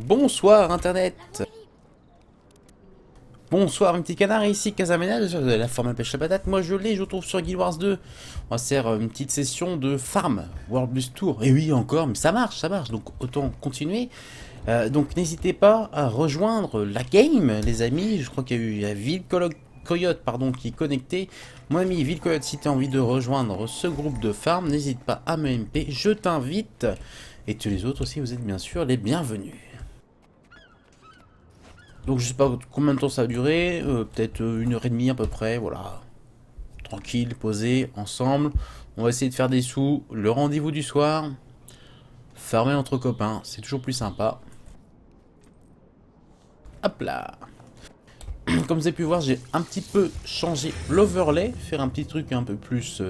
Bonsoir Internet. Bonsoir mes petits canards, ici Casamena de la formule pêche la patate. Moi je l'ai, je vous trouve sur Guild Wars 2. On va faire une petite session de farm, World Bus Tour. Et oui encore, mais ça marche, donc autant continuer. Donc n'hésitez pas à rejoindre la game les amis. Je crois qu'il y a Coyote pardon, qui est connecté. Mon ami Ville Coyote, si tu as envie de rejoindre ce groupe de farm, n'hésite pas à me MP, je t'invite. Et tous les autres aussi, vous êtes bien sûr les bienvenus. Donc je sais pas combien de temps ça va durer, peut-être 1h30 à peu près, voilà. Tranquille, posé, ensemble. On va essayer de faire des sous, le rendez-vous du soir. Farmer entre copains, c'est toujours plus sympa. Hop là. Comme vous avez pu voir, j'ai un petit peu changé l'overlay, faire un petit truc un peu plus...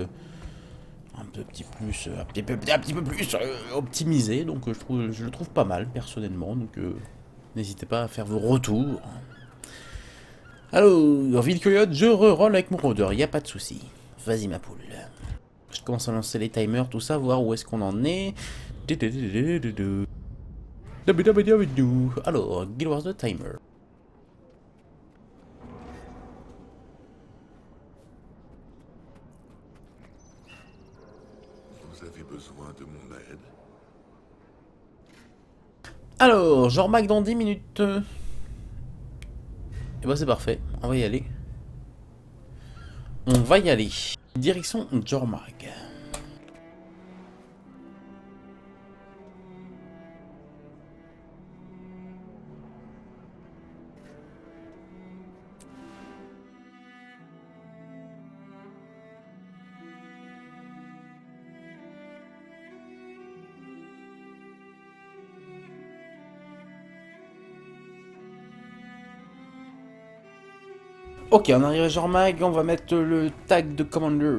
un petit peu plus optimisé, donc je le trouve pas mal personnellement, donc n'hésitez pas à faire vos retours. Alors, Ville Coyote, je re-roll avec mon rôdeur, y a pas de souci. Vas-y ma poule. Je commence à lancer les timers, tout ça, voir où est-ce qu'on en est. Alors, Guild Wars 2 timer. Vous avez besoin de mon aide? Alors, Jormag dans 10 minutes. Et bah c'est parfait, on va y aller. On va y aller. Direction Jormag. Ok, on arrive à Jormag, on va mettre le tag de Commander.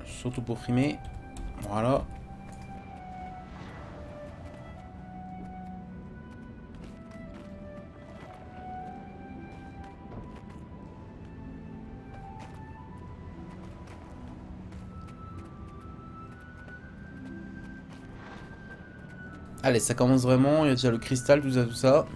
Surtout pour frimer. Voilà. Allez, ça commence vraiment, il y a déjà le cristal, tout ça, tout ça.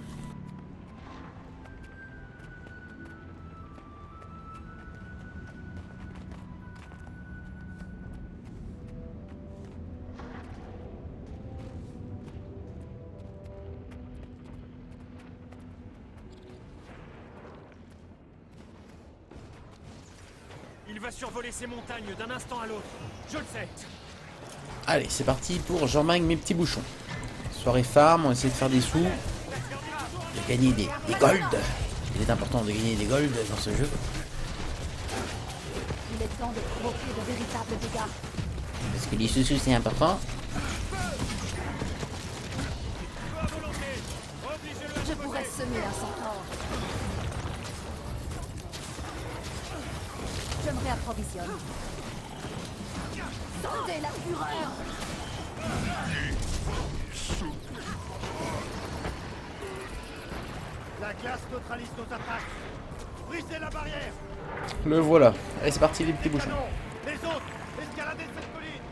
Il va survoler ces montagnes d'un instant à l'autre. Je le sais. Allez, c'est parti pour Jormag, mes petits bouchons. Soirée farm, on va essayer de faire des sous. De gagner des golds. Il est important de gagner des golds dans ce jeu. Il est temps de provoquer de véritables dégâts. Parce que les sous c'est important. Je pourrais semer un centaure. Je me réapprovisionne. Sentez la fureur! La glace neutralise nos attaques. Brisez la barrière. Le voilà. Allez, c'est parti les petits bouchons. Les autres, escaladez cette colline.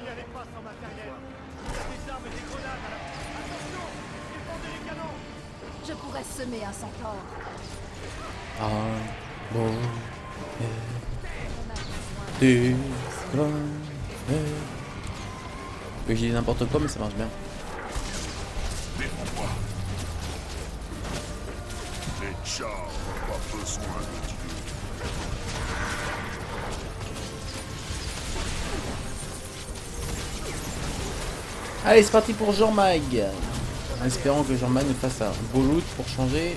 N'y allez pas sans matériel. Il y a des armes et des grenades à la... Attention! Défendez les canons. Je pourrais semer un centaure. Ah, bon. Des que j'ai dit n'importe quoi, mais ça marche bien. Défends-moi. Les chars n'ont pas besoin de Dieu. Allez, c'est parti pour Jormag. En espérant que Jormag nous fasse un beau loot pour changer.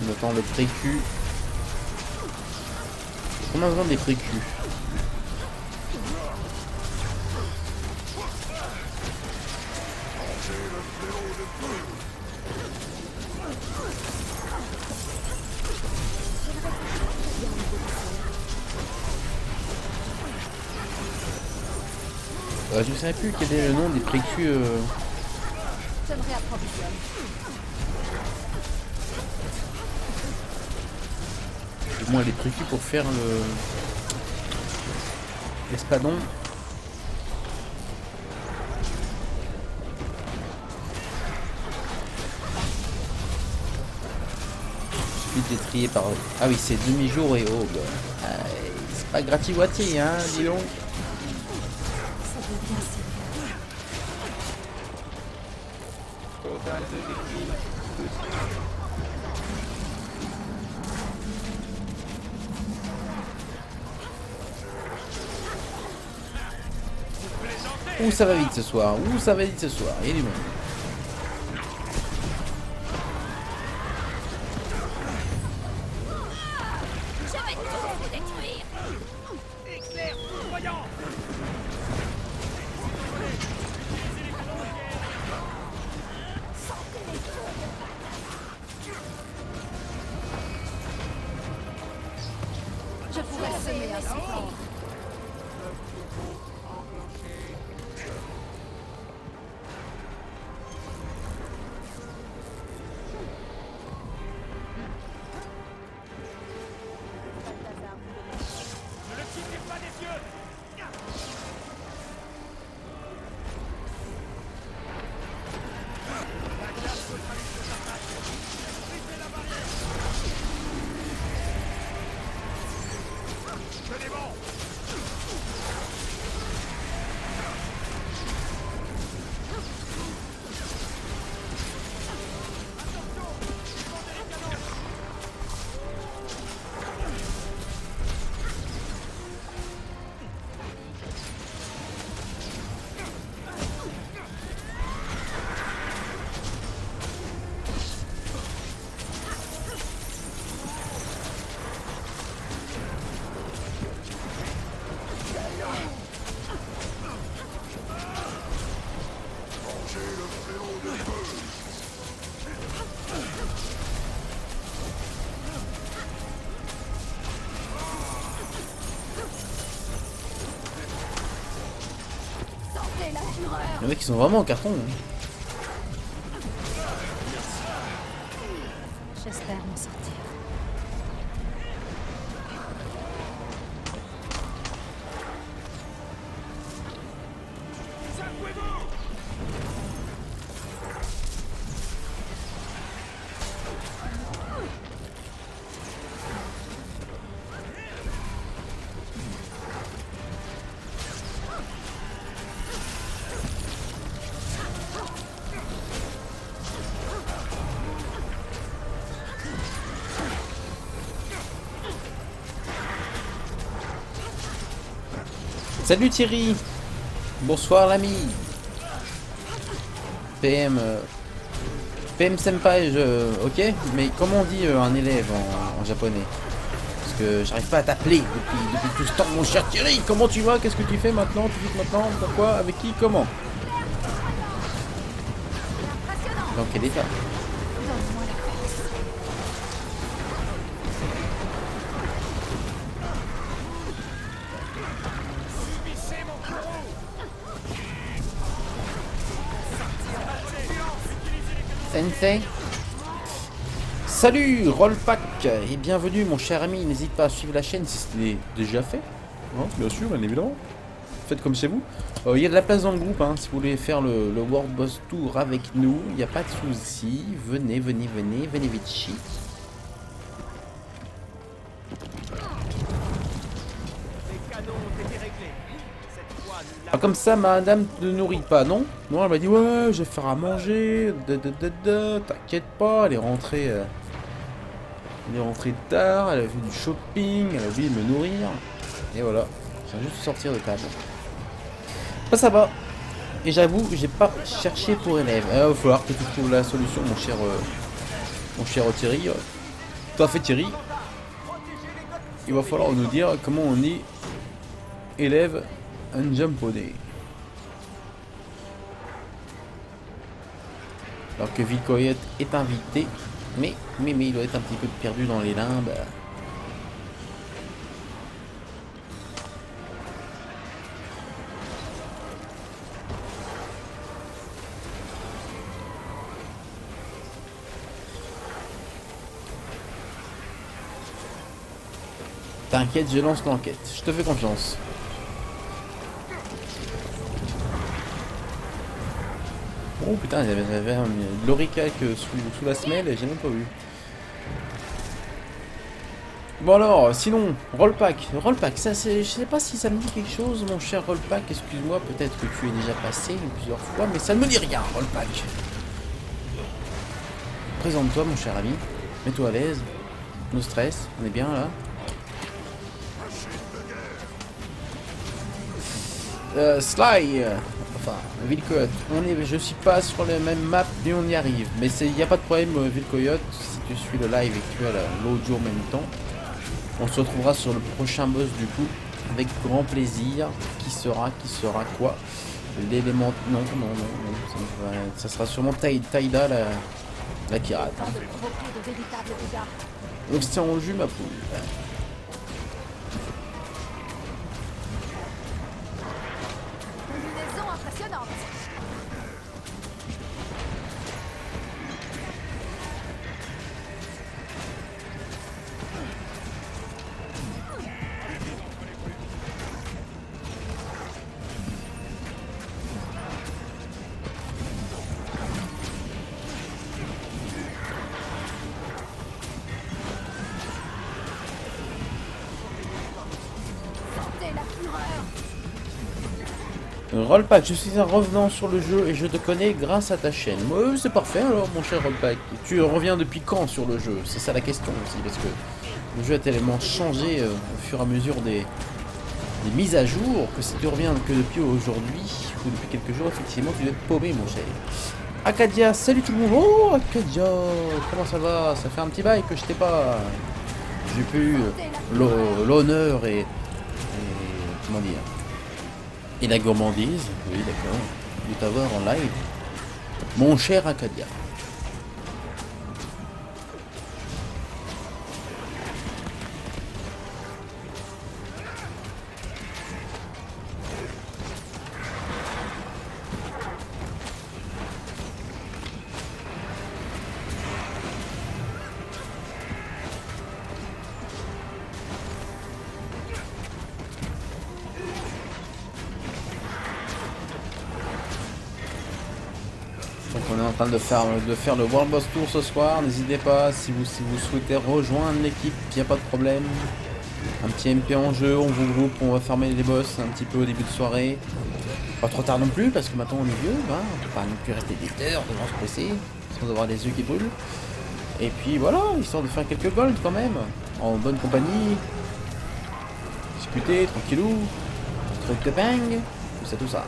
On attend le précu. On a besoin des précus. Je ne savais plus quel est le nom des précus Je me réapprovisionne. Au moins, elle est prévue pour faire l'espadon. Suffit de trier par... Ah oui, c'est demi-jour et aube. C'est pas grati-wati, hein, dis donc. Ça devient sérieux. Ouh, ça va vite ce soir. Ouh, ça va vite ce soir. Il y a du monde. Éclair foudroyant. Je pourrais semer un centaure. Ne le quittez pas des yeux. Tenez bon. Sortez la fureur. Les mecs, ils sont vraiment en carton. Hein. J'espère m'en sortir. Secouez-vous. Salut Thierry. Bonsoir l'ami. PM... PM Senpai, ok. Mais comment on dit un élève en japonais? Parce que j'arrive pas à t'appeler depuis tout ce temps, mon cher Thierry. Comment tu vas? Qu'est-ce que tu fais maintenant? Tu vis maintenant? Pourquoi? Avec qui? Comment? Dans quel état? Donne-moi la force. Subissez mon courroux. Sensei. Salut Rollpack et bienvenue mon cher ami, n'hésite pas à suivre la chaîne si ce n'est déjà fait. Hein, bien sûr, bien évidemment. Faites comme chez vous. Il y a de la place dans le groupe, hein, si vous voulez faire le World Boss Tour avec nous, il n'y a pas de souci. Venez, venez, venez, venez vite chic. Les canons ont été réglés. Cette fois, nous Ah, comme ça, madame ne nourrit pas, non? Non, elle m'a dit, ouais, je vais faire à manger, t'inquiète pas, elle est rentrée... Elle est rentrée tard, elle a fait du shopping, elle a oublié de me nourrir. Et voilà, je viens juste de sortir de table. Bah, ça va. Et j'avoue, j'ai pas cherché pour élève. Il va falloir que tu trouves la solution, mon cher Thierry. Tout à fait Thierry. Il va falloir nous dire comment on est élève un Japonais. Alors que Vilcoyette est invité. Mais il doit être un petit peu perdu dans les limbes. T'inquiète, je lance l'enquête. Je te fais confiance. Oh putain, j'avais un loricac sous la semelle et j'ai même pas vu. Bon alors, sinon, rollpack, ça c'est, je sais pas si ça me dit quelque chose, mon cher rollpack, excuse-moi, peut-être que tu es déjà passé plusieurs fois, mais ça ne me dit rien, rollpack. Présente-toi, mon cher ami, mets-toi à l'aise, no stress, on est bien là. Sly, enfin, Villecoyote, je suis pas sur la même map, mais on y arrive, mais il n'y a pas de problème, Villecoyote, si tu suis le live et que tu as l'audio en même temps. On se retrouvera sur le prochain boss du coup, avec grand plaisir. Qui sera quoi? L'élément... Non, ça sera sûrement Taïda, la pirate. Temps de provoquer de véritables dégâts. On se tient au jus, ma poule. Combinaison impressionnante. Sentez la fureur. Rollpack, je suis un revenant sur le jeu et je te connais grâce à ta chaîne. Ouais, c'est parfait alors, mon cher Rollpack. Tu reviens depuis quand sur le jeu? C'est ça la question aussi, parce que le jeu a tellement changé au fur et à mesure des mises à jour que si tu reviens que depuis aujourd'hui ou depuis quelques jours, effectivement, tu dois être paumé, mon cher. Acadia, salut tout le monde. Oh, Acadia, comment ça va? Ça fait un petit bail que je t'ai pas... J'ai pas eu l'honneur et... Comment dire? Et la gourmandise, oui d'accord, de t'avoir en live, mon cher Acadia. Donc on est en train de faire le World Boss Tour ce soir. N'hésitez pas si vous souhaitez rejoindre l'équipe, il n'y a pas de problème. Un petit MP en jeu, on vous groupe, on va fermer les boss un petit peu au début de soirée. Pas trop tard non plus parce que maintenant on est vieux, hein. On peut pas non plus rester des heures devant ce PC sans avoir les yeux qui brûlent. Et puis voilà, histoire de faire quelques golds quand même, en bonne compagnie. Discuter, tranquillou, truc de bang, tout ça.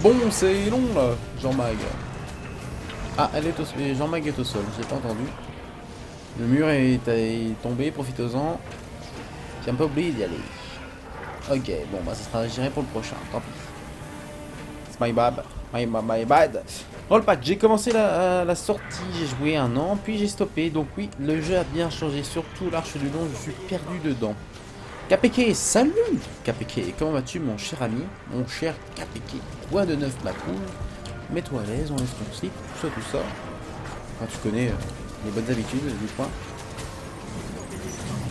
Bon, c'est long là, Jean-Mag. Ah, Jean-Mag est au sol, j'ai pas entendu. Le mur est tombé, profitez-en. J'ai un peu oublié d'y aller. Ok, bon, bah ça sera géré pour le prochain, tant pis. C'est my bad. Rollpack, j'ai commencé la sortie, j'ai joué 1 an, puis j'ai stoppé. Donc oui, le jeu a bien changé, surtout l'Arche du Lion, je suis perdu dedans. KPK, salut KPK, comment vas-tu mon cher ami, mon cher KPK? Quoi de neuf ma poule? Mets-toi à l'aise, on laisse ton slip, tout ça. Enfin, tu connais les bonnes habitudes du point.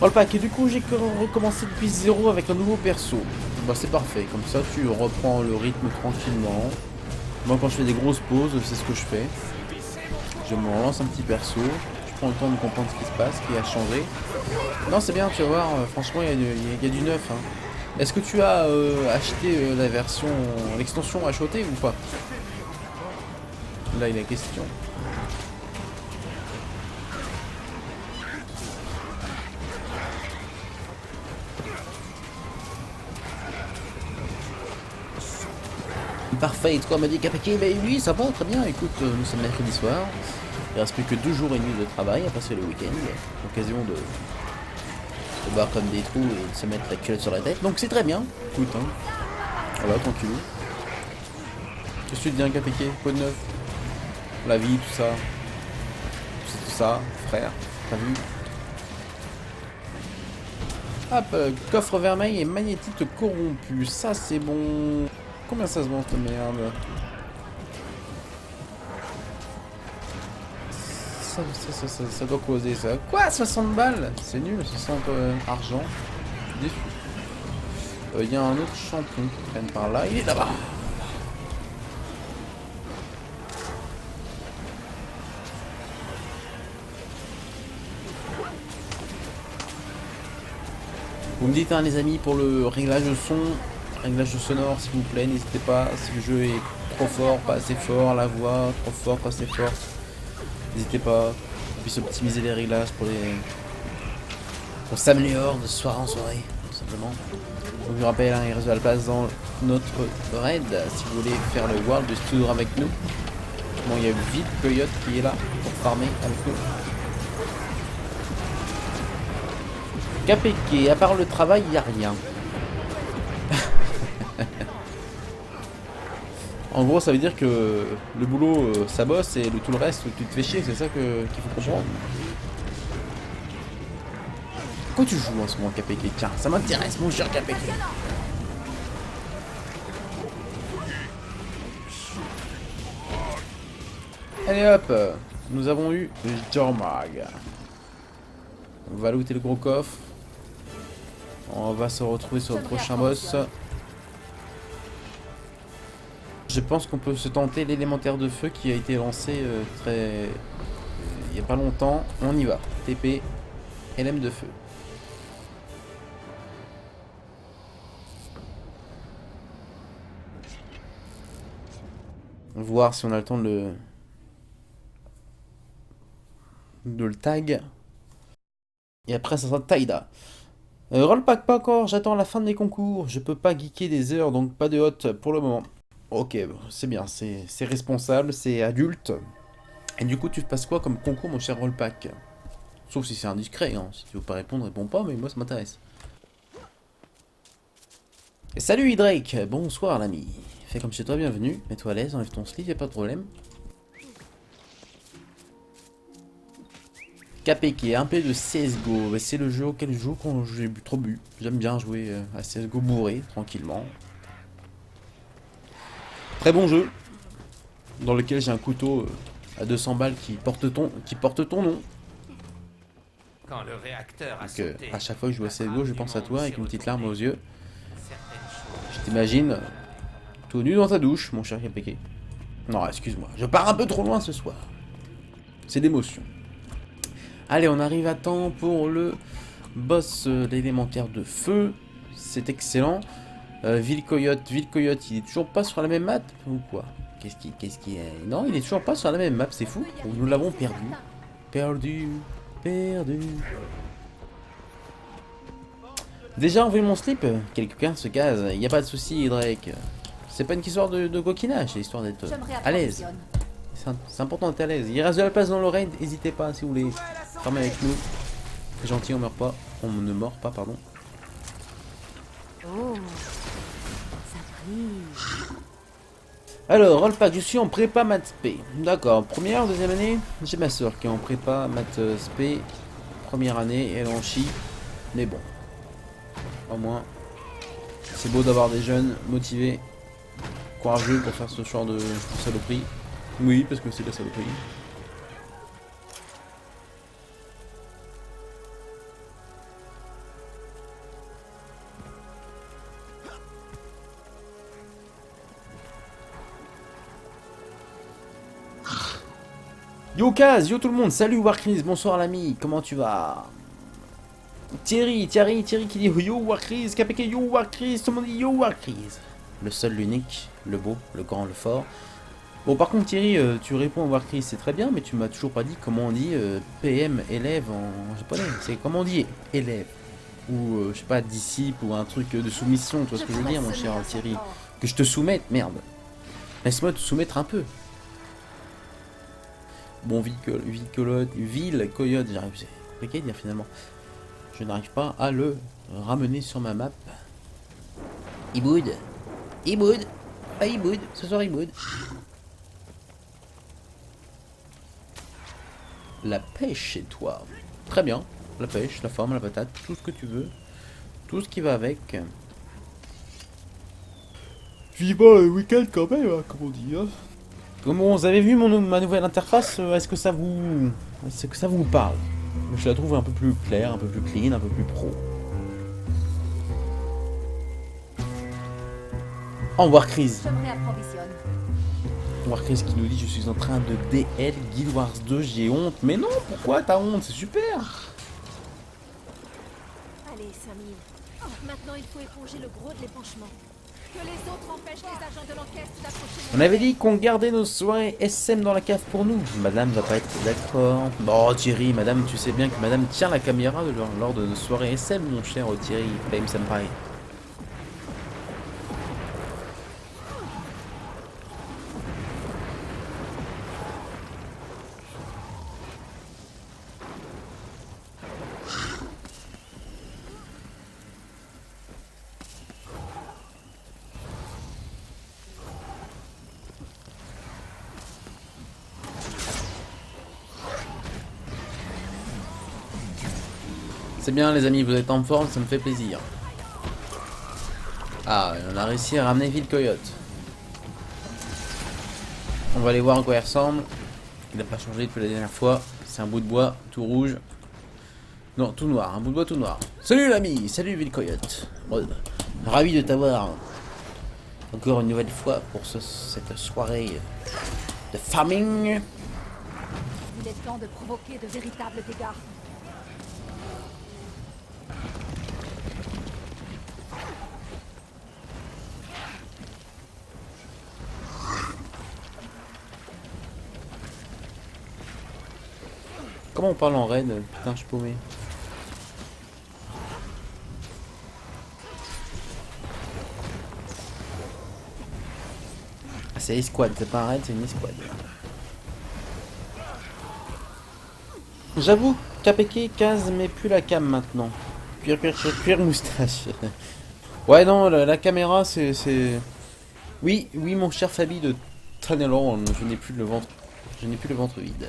Rollpack, et du coup j'ai recommencé depuis 0 avec un nouveau perso. Bah c'est parfait, comme ça tu reprends le rythme tranquillement. Moi quand je fais des grosses pauses, c'est ce que je fais. Je me relance un petit perso, je prends le temps de comprendre ce qui se passe, ce qui a changé. Non c'est bien, tu vas voir, franchement il y a du neuf. Hein. Est-ce que tu as acheté la version, l'extension HOT ou pas? Là il est question. Parfait, et toi m'a dit KPK, bah oui ça va très bien, écoute, nous sommes mercredi soir, il reste plus que 2 jours et demi de travail à passer le week-end, l'occasion de boire comme des trous et de se mettre la culotte sur la tête, donc c'est très bien, écoute, hein, voilà, tranquillou. Qu'est-ce que tu te dis, un KPK, quoi de neuf? La vie, tout ça, c'est tout ça, frère, t'as vu? Hop, coffre vermeil et magnétite corrompu, ça c'est bon. Combien ça se vend cette merde? ça doit causer ça. Quoi, 60 balles? C'est nul, 60 argent. Je suis déçu. Il y a un autre champion qui traîne par là. Il est là-bas. Vous me dites, hein, les amis, pour le réglage de son, réglage sonore, s'il vous plaît, n'hésitez pas. Si le jeu est trop fort, pas assez fort, la voix trop fort, pas assez forte, n'hésitez pas. On puisse optimiser les réglages pour s'améliorer de soirée en soirée, tout simplement. Donc je vous rappelle, hein, il reste de la place dans notre raid si vous voulez faire le World de Tour avec nous. Bon, il y a Vite Coyote qui est là pour farmer avec nous. KPK, à part le travail, il n'y a rien. En gros, ça veut dire que le boulot, ça bosse et tout le reste, tu te fais chier, c'est ça qu'il faut comprendre. Pourquoi tu joues en ce moment, KPK? Tiens, ça m'intéresse, mon cher KPK. Allez hop, nous avons eu Jormag. On va looter le gros coffre. On va se retrouver sur le prochain boss. Je pense qu'on peut se tenter l'élémentaire de feu qui a été lancé il n'y a pas longtemps. On y va. TP, LM de feu. Voir si on a le temps de le tag. Et après ça sera Taïda. Rollpack pas encore, j'attends la fin des concours. Je peux pas geeker des heures, donc pas de hot pour le moment. Ok, c'est bien, c'est responsable, c'est adulte. Et du coup, tu passes quoi comme concours, mon cher Rollpack? Sauf si c'est indiscret, hein. Si tu veux pas répondre, réponds pas, mais moi ça m'intéresse. Salut Hydrake, bonsoir l'ami. Fais comme chez toi, bienvenue. Mets-toi à l'aise, enlève ton slip, y'a pas de problème. KPK, un peu de CSGO, c'est le jeu auquel je joue quand j'ai trop bu. J'aime bien jouer à CSGO bourré, tranquillement. Très bon jeu, dans lequel j'ai un couteau à 200 balles qui porte ton nom. Quand le réacteur a Donc sauté, à chaque fois que je joue à CSGO, je pense à toi avec une petite larme aux yeux. Je t'imagine tout nu dans ta douche, mon cher KPK. Non, excuse-moi, je pars un peu trop loin ce soir. C'est d'émotion. Allez, on arrive à temps pour le boss l'élémentaire de feu. C'est excellent. Ville Coyote, il est toujours pas sur la même map ou quoi? Qu'est-ce qui est... Non, il est toujours pas sur la même map, c'est fou. Nous l'avons perdu. Perdu. Déjà enlevé mon slip. Quelqu'un se case. Il n'y a pas de souci, Drake. C'est pas une histoire de coquinage, c'est histoire d'être à l'aise. C'est important d'être à l'aise. Il reste de la place dans le raid, n'hésitez pas si vous voulez farmer avec nous. C'est gentil, on meurt pas. On ne mord pas, pardon. Oh, ça brille. Alors, Rollpack, je suis en prépa maths spé. D'accord, première, deuxième année. J'ai ma soeur qui est en prépa maths spé. Première année, elle en chie. Mais bon. Au moins, c'est beau d'avoir des jeunes motivés, courageux pour faire ce genre de saloperie. Oui, parce que c'est de la saloperie. Yo Kaz, yo tout le monde, salut Warcris, bonsoir l'ami, comment tu vas? Thierry qui dit yo Warcris, KPK yo Warcris, tout le monde dit yo Warcris. Le seul, l'unique, le beau, le grand, le fort. Bon par contre Thierry, tu réponds à Warcris, c'est très bien, mais tu m'as toujours pas dit comment on dit PM, élève en japonais. C'est comment on dit élève, ou je sais pas, disciple, ou un truc de soumission, tu vois ce que je veux dire mon cher Thierry? Que je te soumette, merde. Laisse-moi te soumettre un peu. Bon, ville coyote, j'arrive, c'est compliqué de dire finalement. Je n'arrive pas à le ramener sur ma map. Iboud, pas Iboud, ce soir Iboud. La pêche chez toi. Très bien, la pêche, la forme, la patate, tout ce que tu veux. Tout ce qui va avec. Vivement un week-end quand même, hein, comme on dit. Hein. Comment vous avez vu ma nouvelle interface? Est-ce que ça vous parle? Je la trouve un peu plus claire, un peu plus clean, un peu plus pro. En Warcrise. Je me réapprovisionne. Warcrise qui nous dit je suis en train de DL Guild Wars 2, j'ai honte. Mais non, pourquoi t'as honte? C'est super. Allez, 5000. Maintenant, il faut éponger le gros de l'épanchement. Que les autres empêchent les agents de l'enquête d'approcher mon On avait hôtel. dit qu'on gardait nos soirées SM dans la cave pour nous. Madame va pas être d'accord. Bon Thierry, madame, tu sais bien que madame tient la caméra lors de nos soirées SM, mon cher Thierry, Fame Senpai. C'est bien les amis, vous êtes en forme, ça me fait plaisir. Ah, on a réussi à ramener Ville Coyote. On va aller voir à quoi il ressemble. Il n'a pas changé depuis la dernière fois. C'est un bout de bois tout rouge. Non, tout noir, un bout de bois tout noir. Salut l'ami, salut Ville Coyote. Bon, ravi de t'avoir encore une nouvelle fois pour cette soirée de farming. Il est temps de provoquer de véritables dégâts. Comment on parle en raid? Putain, je suis paumé. Ah, c'est escouade, c'est pas un raid, c'est une escouade. J'avoue, KPK case mais plus la cam maintenant. Cuir moustache. Ouais non, la caméra c'est... Oui, mon cher Fabi de Tanelon, je n'ai plus le ventre. Je n'ai plus le ventre vide.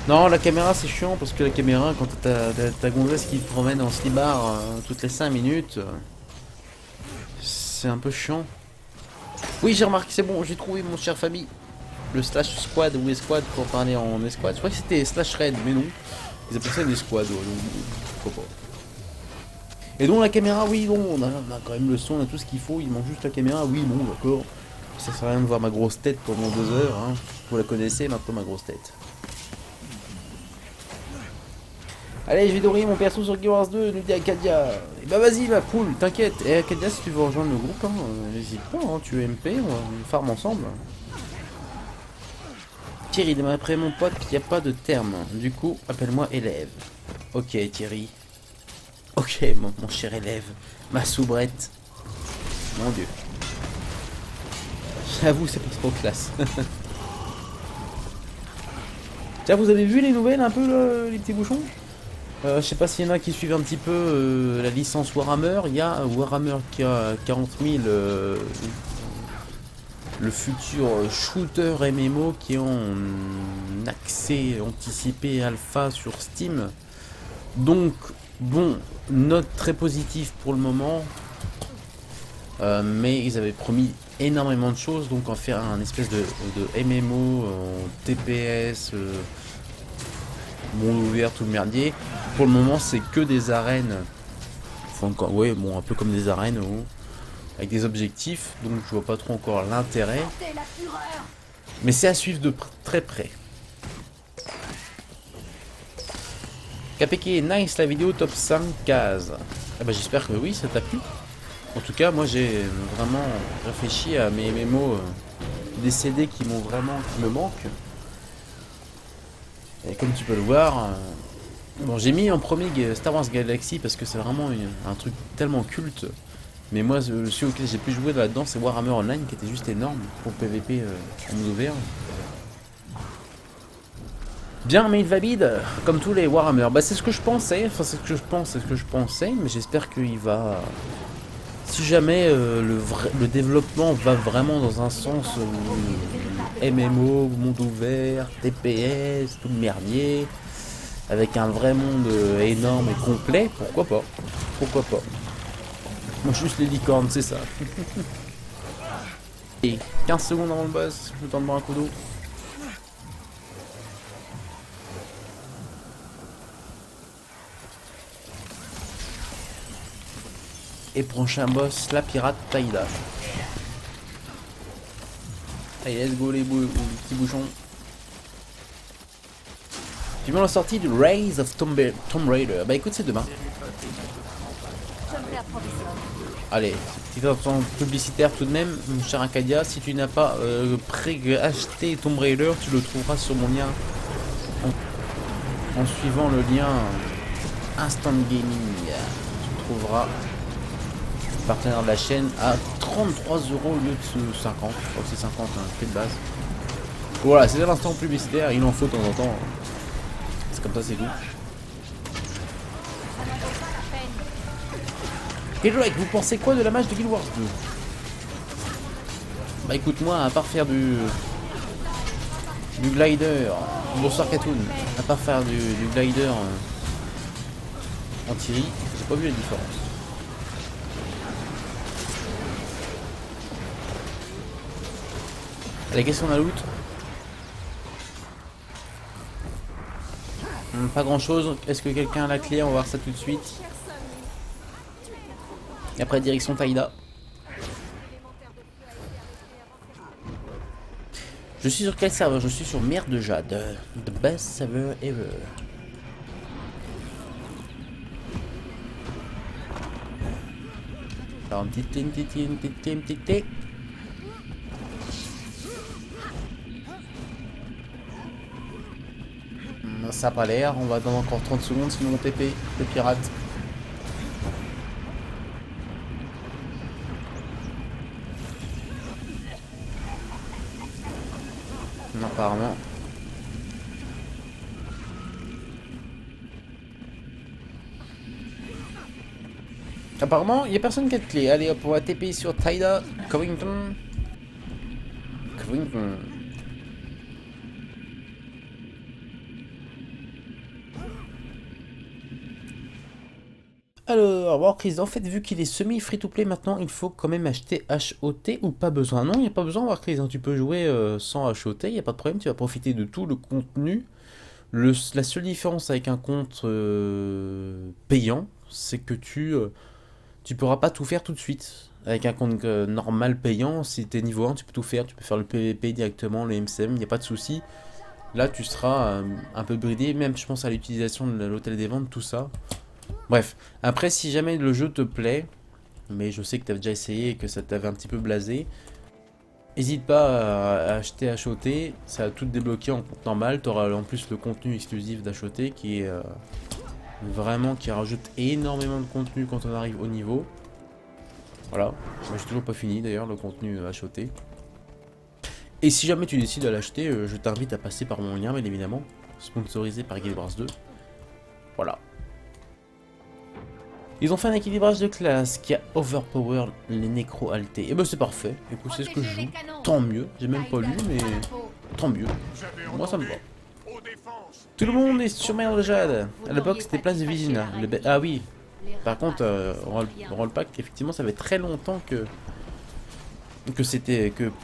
Non, la caméra c'est chiant parce que la caméra, quand t'as ta gonzesse qui te promène en slibard toutes les 5 minutes, c'est un peu chiant. Oui, j'ai remarqué, c'est bon, j'ai trouvé mon cher Fabi. Le slash squad ou escouade pour parler en escouade. Je crois que c'était slash raid, mais non. Ils appellent ça une escouade, ouais, donc pourquoi pas. Et donc la caméra, oui, bon, on a quand même le son, on a tout ce qu'il faut, il manque juste la caméra, oui, bon, d'accord. Ça sert à rien de voir ma grosse tête pendant 2 heures, hein. Vous la connaissez maintenant, ma grosse tête. Allez, je vais dorer mon perso sur Guild Wars 2, nous dit Acadia. Et bah vas-y, bah cool, t'inquiète. Et Acadia, si tu veux rejoindre le groupe, hein, n'hésite pas, hein, tu es MP, on farm ensemble. Thierry, d'après mon pote, il n'y a pas de terme. Du coup, appelle-moi élève. Ok, Thierry. Ok, mon cher élève. Ma soubrette. Mon dieu. J'avoue, c'est pas trop classe. Tiens, vous avez vu les nouvelles un peu, les petits bouchons? Je sais pas s'il y en a qui suivent un petit peu la licence Warhammer. Il y a Warhammer qui a 40 000, le futur shooter MMO qui est en accès anticipé alpha sur Steam. Donc, bon, note très positive pour le moment. Mais ils avaient promis énormément de choses, donc en faire un espèce de MMO en TPS. Monde ouvert, tout le merdier. Pour le moment, c'est que des arènes. Enfin, encore, ouais, bon, un peu comme des arènes, avec des objectifs. Donc, je vois pas trop encore l'intérêt. Mais c'est à suivre de très près. KPK, nice la vidéo top 5 cases. Ah bah, j'espère que oui, ça t'a plu. En tout cas, moi, j'ai vraiment réfléchi à mes MMO décédés qui me manquent. Et comme tu peux le voir, bon, j'ai mis en premier Star Wars Galaxy parce que c'est vraiment un truc tellement culte. Mais moi, celui auquel j'ai pu jouer là-dedans, c'est Warhammer Online qui était juste énorme pour PVP en monde ouvert. Bien, mais il va bide, comme tous les Warhammer. Bah, c'est ce que je pensais, enfin, c'est ce que je pensais, mais j'espère qu'il va. Si jamais le développement va vraiment dans un sens MMO, monde ouvert, TPS, tout le merdier, avec un vrai monde énorme et complet, pourquoi pas? Pourquoi pas? Moi juste les licornes, c'est ça. Et 15 secondes avant le boss, je tente de boire un coup d'eau. Et prochain boss, la pirate Taïda. Allez, let's go les petits bouchons. J'ai vu la sortie de Rise of Tomb Raider. Bah écoute, c'est demain. J'aimerais approvisionner. Allez, petite attention publicitaire tout de même, mon cher Acadia. Si tu n'as pas acheté Tomb Raider, tu le trouveras sur mon lien en suivant le lien Instant Gaming. Tu trouveras partenaire de la chaîne à 33 € au lieu de 50. Je crois que c'est 50, hein, prix de base. Voilà, c'est l'instant publicitaire, il en faut de temps en temps. C'est comme ça, c'est tout. Et Drake, vous pensez quoi de la match de Guild Wars 2? Bah écoute, moi, à part faire du glider, bonsoir Katoon, à part faire du glider en Thierry, j'ai pas vu la différence. Allez, qu'est-ce qu'on a loot? Pas grand chose. Est-ce que quelqu'un a la clé? On va voir ça tout de suite. Et après, direction Taïda. Je suis sur quel serveur? Je suis sur Mer de Jade. The best server ever. Alors, une petite clé. Ça a pas l'air, on va attendre encore 30 secondes sinon on TP le pirate. Non, apparemment. Apparemment, il n'y a personne qui a de clé. Allez hop, on va TP sur Taïda, Covington. Alors, Warcraft, en fait, vu qu'il est semi-free-to-play maintenant, il faut quand même acheter HOT ou pas besoin? Non, il n'y a pas besoin, Warcraft, hein. Tu peux jouer sans HOT, il n'y a pas de problème, tu vas profiter de tout le contenu. La seule différence avec un compte payant, c'est que tu pourras pas tout faire tout de suite. Avec un compte normal payant, si tu es niveau 1, tu peux tout faire, tu peux faire le PVP directement, le MCM, il n'y a pas de souci. Là, tu seras un peu bridé, même je pense à l'utilisation de l'hôtel des ventes, tout ça. Bref, après si jamais le jeu te plaît, mais je sais que tu as déjà essayé et que ça t'avait un petit peu blasé, n'hésite pas à acheter HOT, ça va tout débloquer en compte normal, tu auras en plus le contenu exclusif d'HOT qui est vraiment qui rajoute énormément de contenu quand on arrive au niveau. Voilà, moi j'ai toujours pas fini d'ailleurs le contenu HOT. Et si jamais tu décides de l'acheter, je t'invite à passer par mon lien bien évidemment, sponsorisé par Guild Wars 2. Voilà. Ils ont fait un équilibrage de classe qui a overpower les nécro-altés. Et ben c'est parfait. Écoute, c'est ce que je joue. Tant mieux. J'ai même pas lu, mais tant mieux. Moi ça me va. Tout le monde est sur Mer de Jade. À l'époque c'était place de Vizina. Ah oui. Par contre, Rollpack, effectivement, ça fait très longtemps que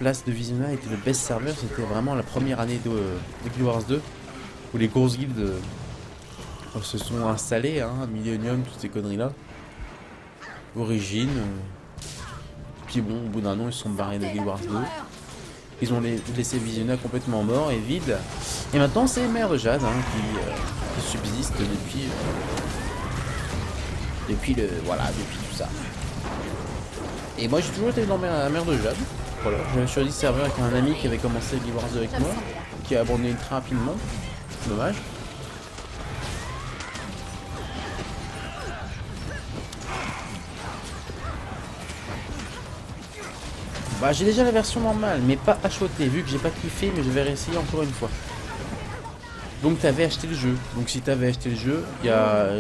place de Vizina était le best serveur. C'était vraiment la première année de Guild Wars 2 où les grosses guildes se sont installés, hein, Millennium, toutes ces conneries là. Origine. Puis bon, au bout d'un an, ils se sont barrés de Guild Wars 2. Ils ont laissé Visiona complètement mort et vide. Et maintenant, c'est Mer de Jade hein, qui subsiste depuis tout ça. Et moi, j'ai toujours été dans Mer de Jade. Voilà, j'avais choisi ce serveur avec un ami qui avait commencé Guild Wars 2 avec moi, qui a abandonné très rapidement. Dommage. Bah, j'ai déjà la version normale, mais pas HOT, vu que j'ai pas kiffé, mais je vais réessayer encore une fois. Donc t'avais acheté le jeu. Donc si t'avais acheté le jeu, il y a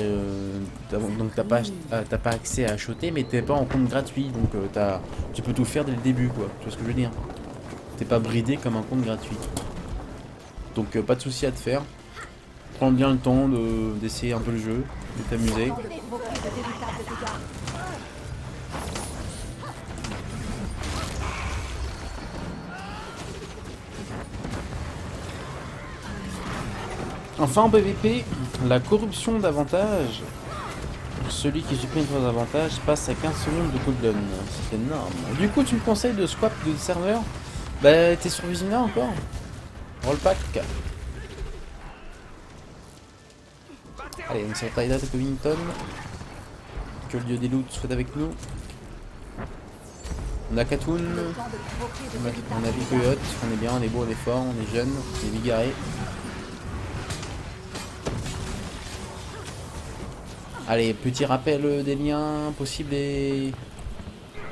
donc t'as pas accès à HOT, mais t'es pas en compte gratuit, donc tu peux tout faire dès le début, quoi. Tu vois ce que je veux dire? T'es pas bridé comme un compte gratuit. Donc pas de souci à te faire. Prends bien le temps d'essayer un peu le jeu, de t'amuser. Enfin en PVP, la corruption d'avantage. Celui qui supprime trois avantages passe à 15 secondes de cooldown. C'est énorme. Du coup, tu me conseilles de swap de serveur? Bah, t'es sur Vizina encore? Rollpack. Allez, on s'en taille de Covington. Que le dieu des loots soit avec nous. On a Katoon. On a Vicoyote. On est bien, on est beau, on est fort, on est jeune, on est bigarré. Allez, petit rappel des liens possibles et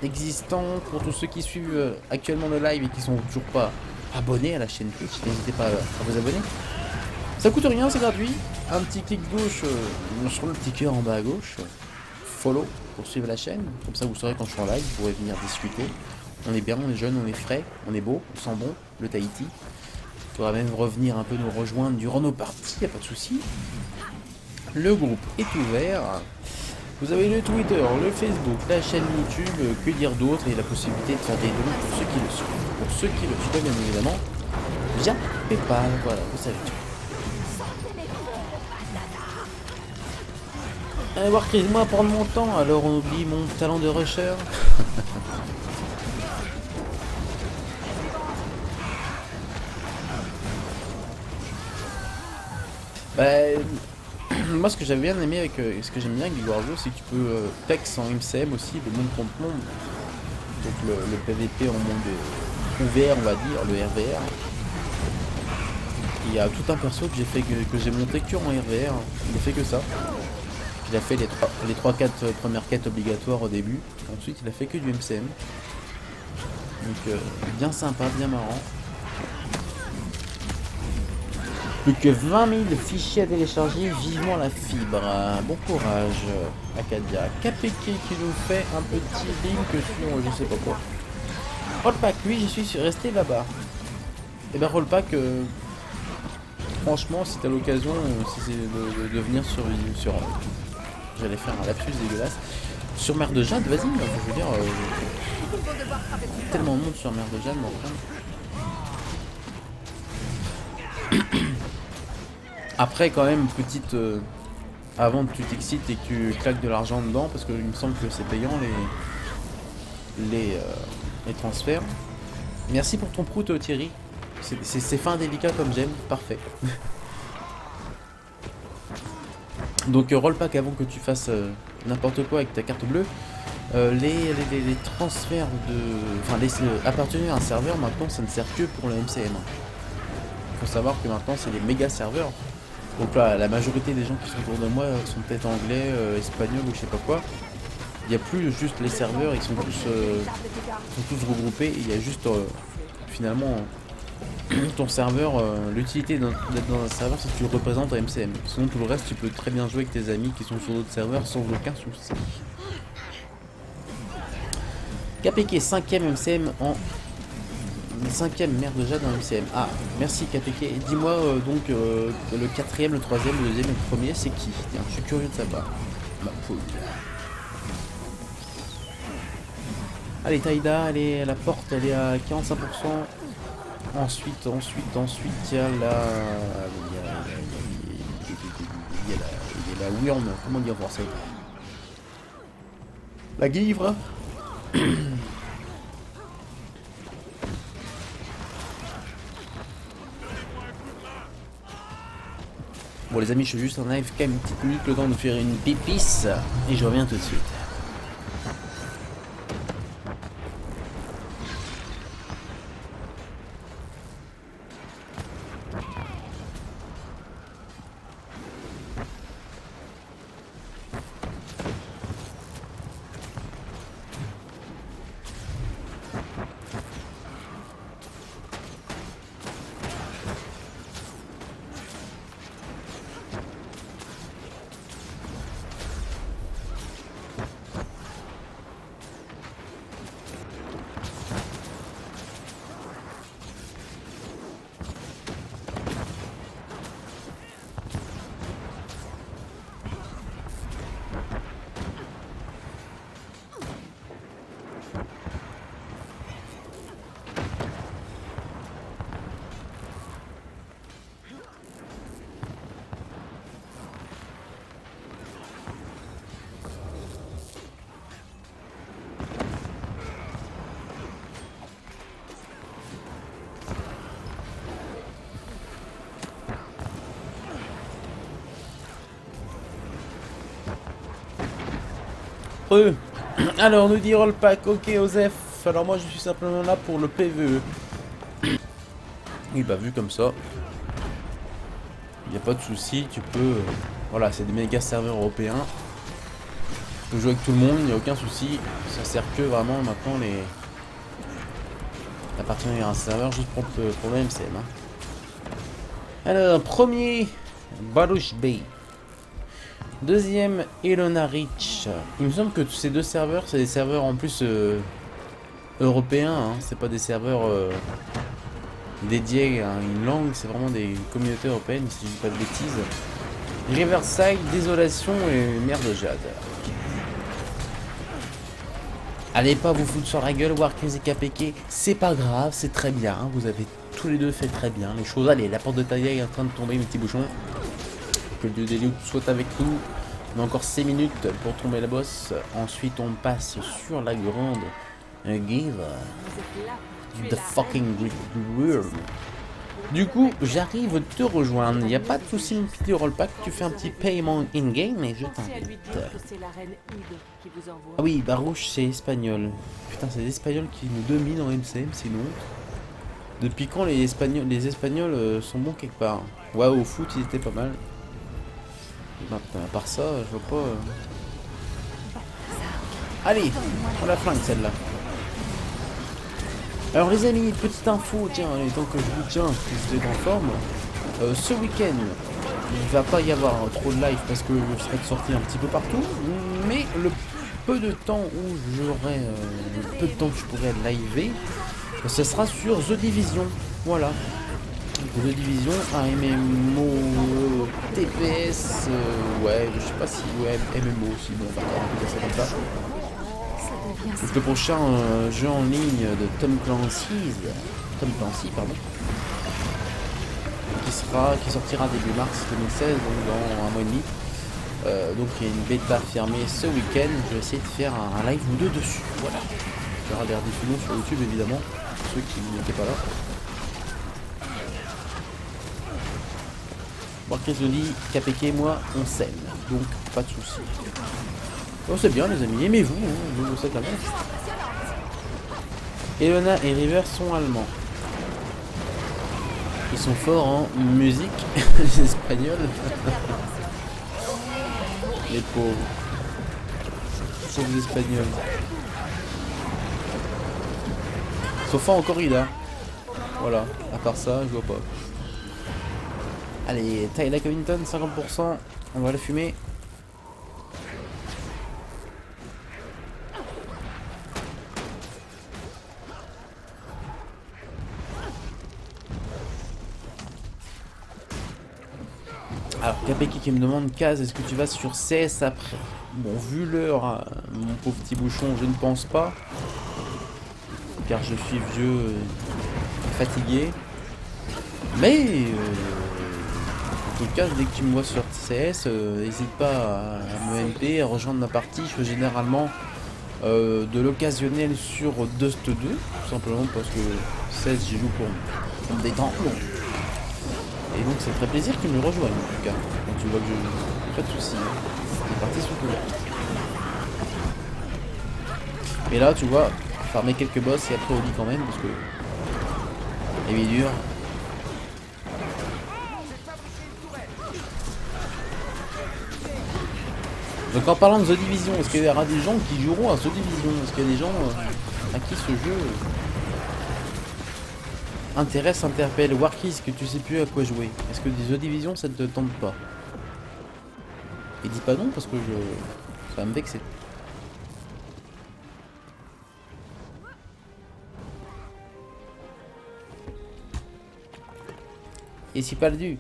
existants pour tous ceux qui suivent actuellement le live et qui sont toujours pas abonnés à la chaîne Twitch. N'hésitez pas à vous abonner. Ça coûte rien, c'est gratuit. Un petit clic gauche sur le petit cœur en bas à gauche. Follow pour suivre la chaîne. Comme ça, vous saurez quand je suis en live, vous pourrez venir discuter. On est bien, on est jeune, on est frais, on est beau, on sent bon, le Tahiti. Il faudra même revenir un peu nous rejoindre durant nos parties, y a pas de souci. Le groupe est ouvert. Vous avez le Twitter, le Facebook, la chaîne YouTube, que dire d'autre, et la possibilité de faire des dons pour ceux qui le souhaitent. Pour ceux qui le souhaitent, bien évidemment, via PayPal. Voilà, vous savez tout. Allez voir Chris, moi prendre mon temps, alors on oublie mon talent de rusher. Bah, moi ce que j'avais bien aimé avec ce que j'aime bien avec Guild Wars 2, c'est que tu peux tex en MCM aussi, le monde contre monde. Donc le PVP en monde ouvert, on va dire, le RVR. Il y a tout un perso que j'ai fait que j'ai monté que en RVR, il a fait que ça. Il a fait les 3-4 premières quêtes obligatoires au début, ensuite il a fait que du MCM. Donc bien sympa, bien marrant. Plus que 20 000 fichiers à télécharger, vivement la fibre. Bon courage, Acadia. KPK qui nous fait un petit link sur je sais pas quoi. Rollpack, lui, j'y suis resté là-bas. Et ben Rollpack, franchement, si t'as l'occasion, si c'est de venir sur j'allais faire un lapsus dégueulasse. Sur Mer de Jade, vas-y, je veux dire, tellement de monde sur Mer de Jade, mais enfin. Après quand même petite avant que tu t'excites et que tu claques de l'argent dedans, parce que il me semble que c'est payant les transferts. Merci pour ton prout Thierry. C'est fin délicat comme j'aime, parfait. Donc Rollpack, avant que tu fasses n'importe quoi avec ta carte bleue, les transferts appartenir à un serveur maintenant ça ne sert que pour le MCM. Il faut savoir que maintenant c'est les méga serveurs. Donc là la majorité des gens qui sont autour de moi sont peut-être anglais, espagnols ou je sais pas quoi. Il n'y a plus juste les serveurs, ils sont tous regroupés et il y a juste finalement ton serveur, l'utilité d'être dans un serveur c'est que tu le représentes en MCM. Sinon tout le reste tu peux très bien jouer avec tes amis qui sont sur d'autres serveurs sans aucun souci. KPK 5ème MCM en 5ème Mer de Jade en MCM. Ah, merci KPK. Et dis-moi donc le 4ème, le 3ème, le 2ème et le premier, c'est qui? Tiens, je suis curieux de savoir. Ma poule. Allez, Taïda, elle est à la porte, elle est à 45%. Ensuite, il y a la Wyrm. Comment dire voir ça? La guivre. Bon les amis, je suis juste en AFK une petite minute, le temps de faire une pipisse et je reviens tout de suite. eux. Alors, nous dit Rollpack, ok, Osef. Alors, moi, je suis simplement là pour le PVE. Oui, bah, vu comme ça, il n'y a pas de souci, tu peux. Voilà, c'est des méga serveurs européens. Tu peux jouer avec tout le monde, il n'y a aucun souci. Ça sert que vraiment maintenant les. Appartenir à un serveur juste pour le MCM. Hein. Alors, premier, Baruch Bay. Deuxième, Elona Reach. Il me semble que ces deux serveurs, c'est des serveurs en plus européens. Hein. C'est pas des serveurs dédiés à une langue, c'est vraiment des communautés européennes, si je dis pas de bêtises. Riverside, Désolation et Mer de Jade. Allez pas vous foutre sur la gueule, Warcraft et KPK, c'est pas grave, c'est très bien. Vous avez tous les deux fait très bien les choses. Allez, la porte de taille est en train de tomber, mes petits bouchons. Que le dieu des loups soit avec nous. On a encore 6 minutes pour tomber la boss. Ensuite, on passe sur la grande give. The fucking world. Du coup, j'arrive te rejoindre. Il n'y a pas de souci, mon petit Rollpack. Tu fais un petit paiement in-game et je t'invite. Ah oui, Barouche, c'est espagnol. Putain, c'est les Espagnols qui nous dominent en MCM, sinon. Depuis quand les Espagnols sont bons quelque part? Ouais, au foot, ils étaient pas mal. À part ça, je vois pas. Allez, on la flingue celle-là. Alors les amis, petite info, tiens, tant que je vous tiens, que vous êtes en forme, ce week-end, il va pas y avoir trop de live parce que je serai sorti un petit peu partout, mais le peu de temps où j'aurai, le peu de temps que je pourrai liver, ce sera sur The Division, voilà. The Division, un MMO TPS, ouais, je sais pas si, ouais, MMO aussi, bon, on va dire ça comme ça. Donc le prochain jeu en ligne de Tom Clancy, pardon, qui sortira début mars 2016, donc dans un mois et demi. Donc il y a une bêta fermée ce week-end. Je vais essayer de faire un live ou deux dessus. Voilà. Il y aura des rediffusions sur YouTube évidemment, pour ceux qui n'étaient pas là. Warcraft dit, KPK et moi on s'aime, donc pas de soucis. Oh c'est bien les amis, aimez-vous, hein, vous êtes allemands. Elona et River sont allemands. Ils sont forts en musique, les Espagnols. Les pauvres. Pauvres Espagnols. Ils sont forts en corrida. Voilà, à part ça, je vois pas. Allez, Tyler Covington, 50%. On va la fumer. Alors, KPK qui me demande, Kaz, est-ce que tu vas sur CS après? Bon, vu l'heure, hein, mon pauvre petit bouchon, je ne pense pas. Car je suis vieux et fatigué. Mais, en tout cas, dès que tu me vois sur CS, n'hésite pas à me MP, à rejoindre ma partie. Je fais généralement de l'occasionnel sur Dust 2, tout simplement parce que 16, j'y joue pour me détendre. Et donc, c'est très plaisir que tu me rejoignes, en tout cas. Quand tu vois que je... Pas de soucis, les parties sont couvertes. Et là, tu vois, farmer quelques boss et après au lit quand même, parce que... Et bien dur. Donc en parlant de The Division, est-ce qu'il y aura des gens qui joueront à The Division? Est-ce qu'il y a des gens à qui ce jeu intéresse, interpelle? Warkies, que tu sais plus à quoi jouer. Est-ce que The Division ça ne te tente pas? Et dis pas non parce que ça va me vexer. Et suis perdu.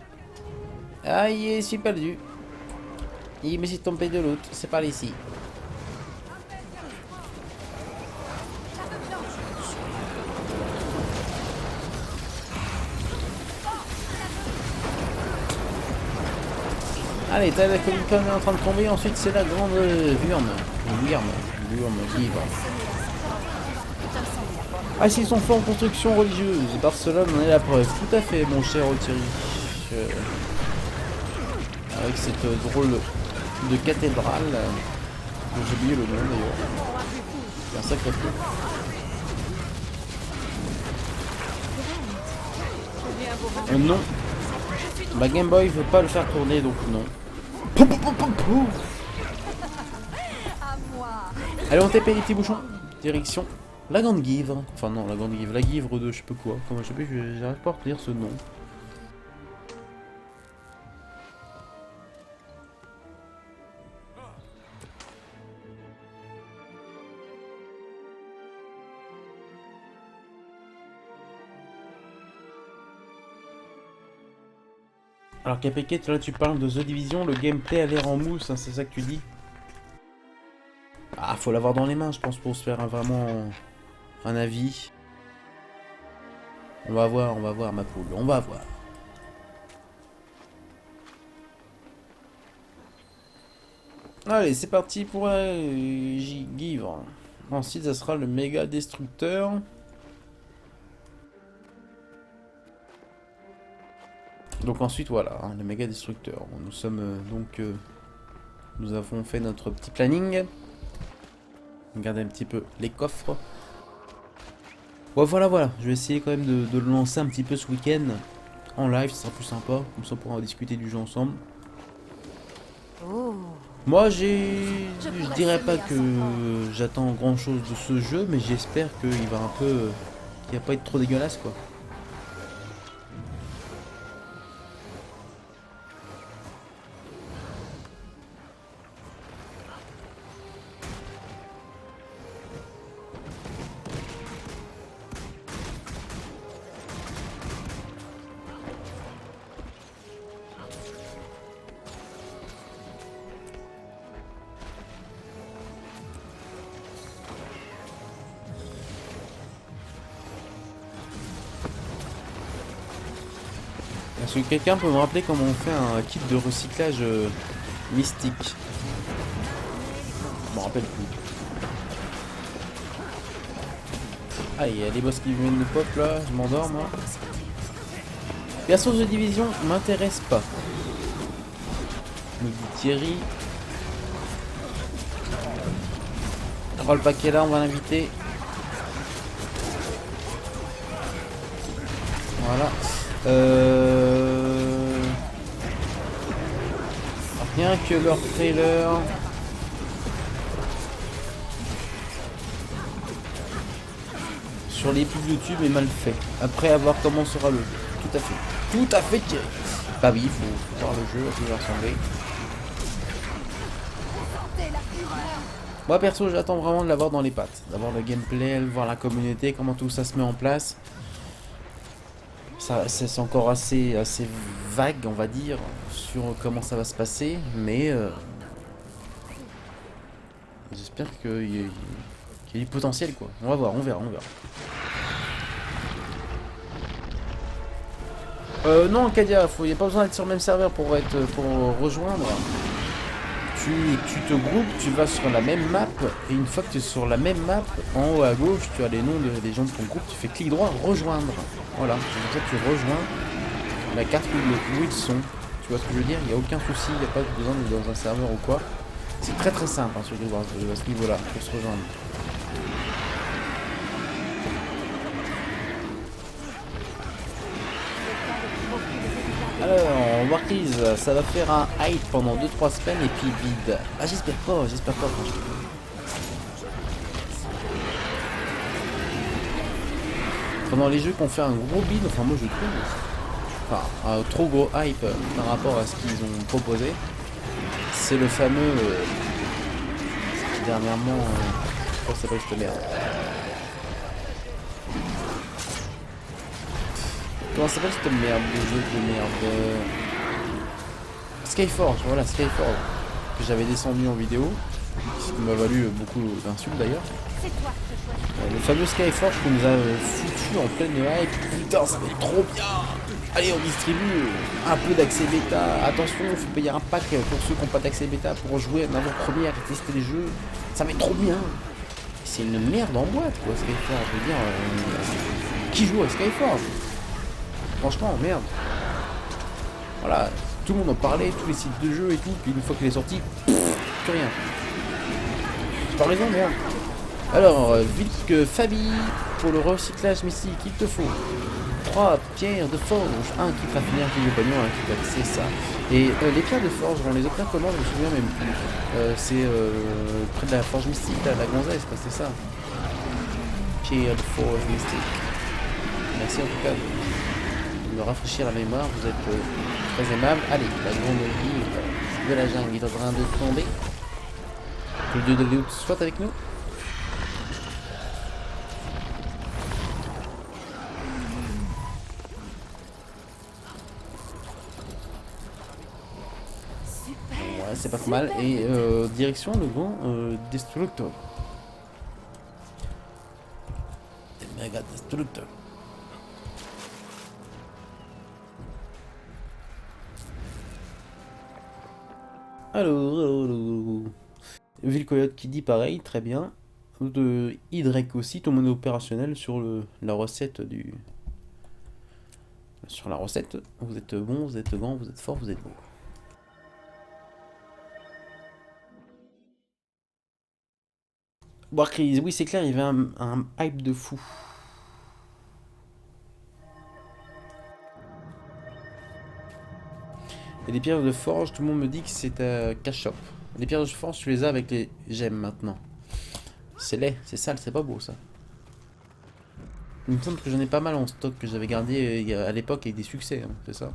Ah, je suis perdu. Il me suis tombé de l'autre. C'est par ici. Allez, t'as la Comic Con est en train de tomber. Ensuite, c'est la grande Wurm qui va. Ah, s'ils sont forts en construction religieuse. Barcelone en est la preuve. Tout à fait, mon cher Thierry. Avec cette drôle de cathédrale. J'ai oublié le nom d'ailleurs. C'est un sacré truc. Non. Ma Game Boy veut pas le faire tourner donc non. Pou, pou, pou, pou, pou. Allez on TP les petits bouchons. Direction la Grande Guivre. Enfin non la Grande Guivre, la Guivre de je sais pas quoi. Comment je sais pas, j'arrive pas à retenir ce nom. Alors KPK, là tu parles de The Division, le gameplay a l'air en mousse, hein, c'est ça que tu dis? Ah, faut l'avoir dans les mains, je pense, pour se faire vraiment un avis. On va voir ma poule, on va voir. Allez, c'est parti pour un Givre. Ensuite, ça sera le méga destructeur. Donc ensuite voilà, hein, le méga destructeur. Nous sommes nous avons fait notre petit planning. Regardez un petit peu les coffres. Bon voilà, je vais essayer quand même de le lancer un petit peu ce week-end en live, ça sera plus sympa, comme ça on pourra discuter du jeu ensemble. Moi je dirais pas que j'attends grand chose de ce jeu, mais j'espère qu'il va un peu, qu'il va pas être trop dégueulasse quoi. Est-ce que quelqu'un peut me rappeler comment on fait un kit de recyclage mystique? Je m'en rappelle plus. Ah, il y a des boss qui viennent de pop là, je m'endors moi. Perso de division m'intéresse pas. Me dit Thierry. On va le paquet là, on va l'inviter. Voilà. Rien que leur trailer. Sur les pubs YouTube est mal fait. Après avoir comment sera le jeu. Tout à fait. Tout à fait Thierry. Bah oui, il faut voir le jeu, à tout ressembler. Moi perso j'attends vraiment de l'avoir dans les pattes. D'avoir le gameplay, voir la communauté, comment tout ça se met en place. C'est encore assez vague, on va dire, sur comment ça va se passer, mais j'espère qu'il y a du potentiel, quoi. On va voir, on verra. Non, Kadia, il n'y a pas besoin d'être sur le même serveur pour rejoindre. Tu te groupes, tu vas sur la même map, et une fois que tu es sur la même map, en haut à gauche, tu as les noms des gens de ton groupe, tu fais clic droit, rejoindre. Voilà, comme ça tu rejoins la carte où ils sont. Tu vois ce que je veux dire? Il n'y a aucun souci, il n'y a pas besoin d'être dans un serveur ou quoi. C'est très simple hein, sur à ce niveau-là, pour se rejoindre. Alors, Warkies, ça va faire un hype pendant 2-3 semaines et puis vide. Ah, j'espère pas franchement. Pendant les jeux qui ont fait un gros bid, enfin moi je trouve, un trop gros hype par rapport à ce qu'ils ont proposé, c'est le fameux, dernièrement, comment ça s'appelle cette merde? Comment ça s'appelle cette merde, le jeu de merde Skyforge, voilà, Skyforge, que j'avais descendu en vidéo, ce qui m'a valu beaucoup d'insultes d'ailleurs. Le fameux Skyforge qu'on nous a foutu en pleine hype, putain ça va être trop bien. Allez on distribue un peu d'accès bêta, attention il faut payer un pack pour ceux qui n'ont pas d'accès bêta pour jouer en avant-première et tester les jeux, ça va être trop bien. C'est une merde en boîte quoi Skyforge, je veux dire, qui joue à Skyforge? Franchement merde. Voilà, tout le monde en parlait, tous les sites de jeux et tout, puis une fois qu'il est sorti, plus rien. pas raison, merde. Alors, vite que Fabi, pour le recyclage mystique, il te faut 3 pierres de forge, un qui fera finir le pognon, un qui va c'est ça. Et les pierres de forge, on les obtient comment, je me souviens même plus. C'est près de la forge mystique, là, la gonzesse, quoi, c'est ça. Pierre de forge mystique. Merci en tout cas de me rafraîchir la mémoire, vous êtes très aimable. Allez, la grande vie de la jungle est en train de tomber. Que le dieu de Léo soit avec nous. Ouais, c'est pas trop mal. Et direction le grand Destructor. Le méga Destructor. Alors, Vilcoyote qui dit pareil, très bien. De Hydrek aussi, tout le monde est opérationnel sur la recette du... Sur la recette, vous êtes bon, vous êtes grand, vous êtes fort, vous êtes beau. Warcries, oui c'est clair, il y avait un hype de fou. Et les pierres de forge, tout le monde me dit que c'est à cash shop. Les pierres de forge, tu les as avec les gemmes maintenant. C'est laid, c'est sale, c'est pas beau ça. Il me semble que j'en ai pas mal en stock que j'avais gardé à l'époque avec des succès, hein, c'est ça.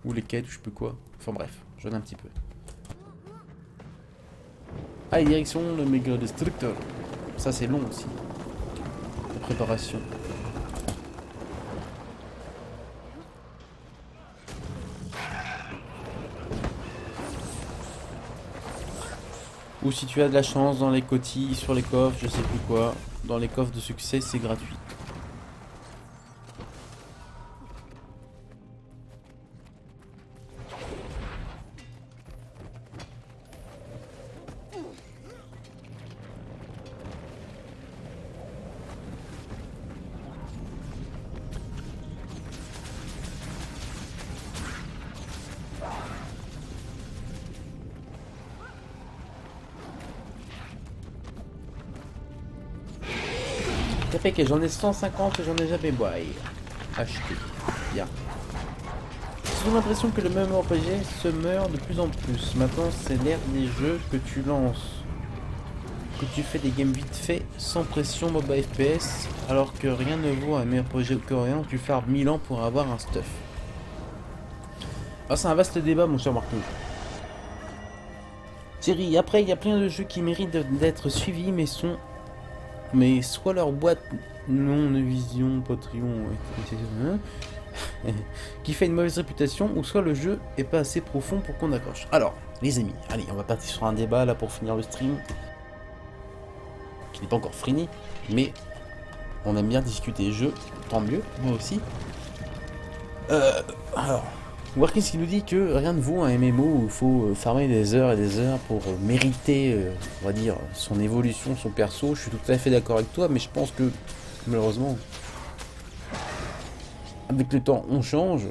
Ou les quêtes, ou je sais plus quoi. Enfin bref, j'en ai un petit peu. Allez, direction le méga destructeur. Ça c'est long aussi. La préparation. Ou si tu as de la chance dans les cotilles, sur les coffres, je sais plus quoi. Dans les coffres de succès, c'est gratuit. Ça fait que j'en ai 150 et j'en ai jamais boy. Acheté. Bien. J'ai l'impression que le même RPG se meurt de plus en plus. Maintenant, c'est l'ère des jeux que tu lances. Que tu fais des games vite fait, sans pression MOBA FPS, alors que rien ne vaut un meilleur projet coréen où tu fais 1000 ans pour avoir un stuff. Ah, c'est un vaste débat, mon cher Martin. Thierry, après, il y a plein de jeux qui méritent d'être suivis, mais soit leur boîte non-vision, Patreon, qui fait une mauvaise réputation, ou soit le jeu est pas assez profond pour qu'on accroche. Alors, les amis, allez, on va partir sur un débat là pour finir le stream, qui n'est pas encore fini, mais on aime bien discuter jeux, tant mieux, moi aussi. Alors, Warkins qui nous dit que rien ne vaut un MMO où il faut farmer des heures et des heures pour mériter, on va dire, son évolution, son perso. Je suis tout à fait d'accord avec toi, mais je pense que, malheureusement, avec le temps, on change,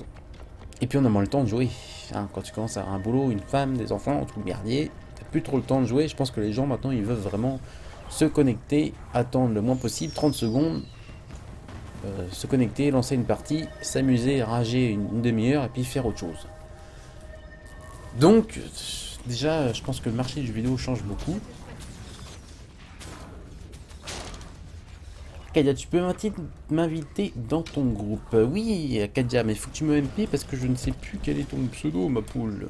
et puis on a moins le temps de jouer. Hein, quand tu commences à avoir un boulot, une femme, des enfants, tout le merdier, t'as plus trop le temps de jouer. Je pense que les gens, maintenant, ils veulent vraiment se connecter, attendre le moins possible, 30 secondes, se connecter, lancer une partie, s'amuser, rager une demi-heure et puis faire autre chose. Donc, déjà, je pense que le marché du jeu vidéo change beaucoup. Kadia, tu peux m'inviter dans ton groupe? Oui, Kadia, mais il faut que tu me MP parce que je ne sais plus quel est ton pseudo, ma poule.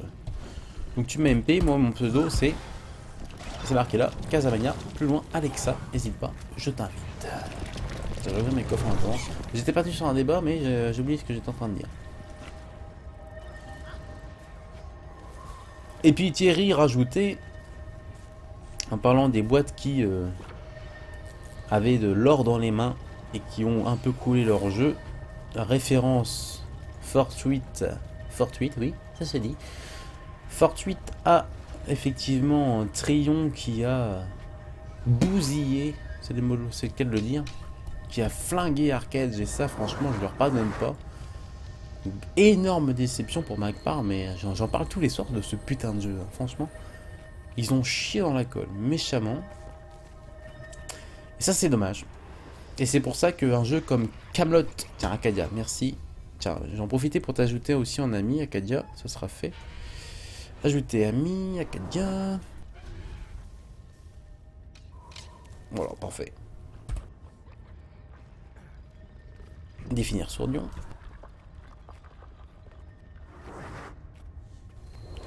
Donc tu me MP, moi mon pseudo c'est marqué là, Casamania, plus loin Alexa, n'hésite pas, je t'invite. Je vais ouvrir mes coffres en attendant. J'étais parti sur un débat, mais j'ai oublié ce que j'étais en train de dire. Et puis Thierry rajoutait, en parlant des boîtes qui avaient de l'or dans les mains et qui ont un peu coulé leur jeu, la référence Fortuit, oui, ça se dit. Fortuit a effectivement un Trion qui a bousillé, c'est le cas de le dire, qui a flingué Arcade, et ça franchement je leur pardonne pas. Donc, énorme déception pour ma part, mais j'en parle tous les soirs de ce putain de jeu, hein. Franchement, ils ont chié dans la colle, méchamment. Et ça, c'est dommage. Et c'est pour ça qu'un jeu comme Camelot, tiens, Acadia, merci. Tiens, j'en profiter pour t'ajouter aussi en ami, Acadia, ça sera fait. Ajouter ami, Acadia. Voilà, parfait. Définir sourdion.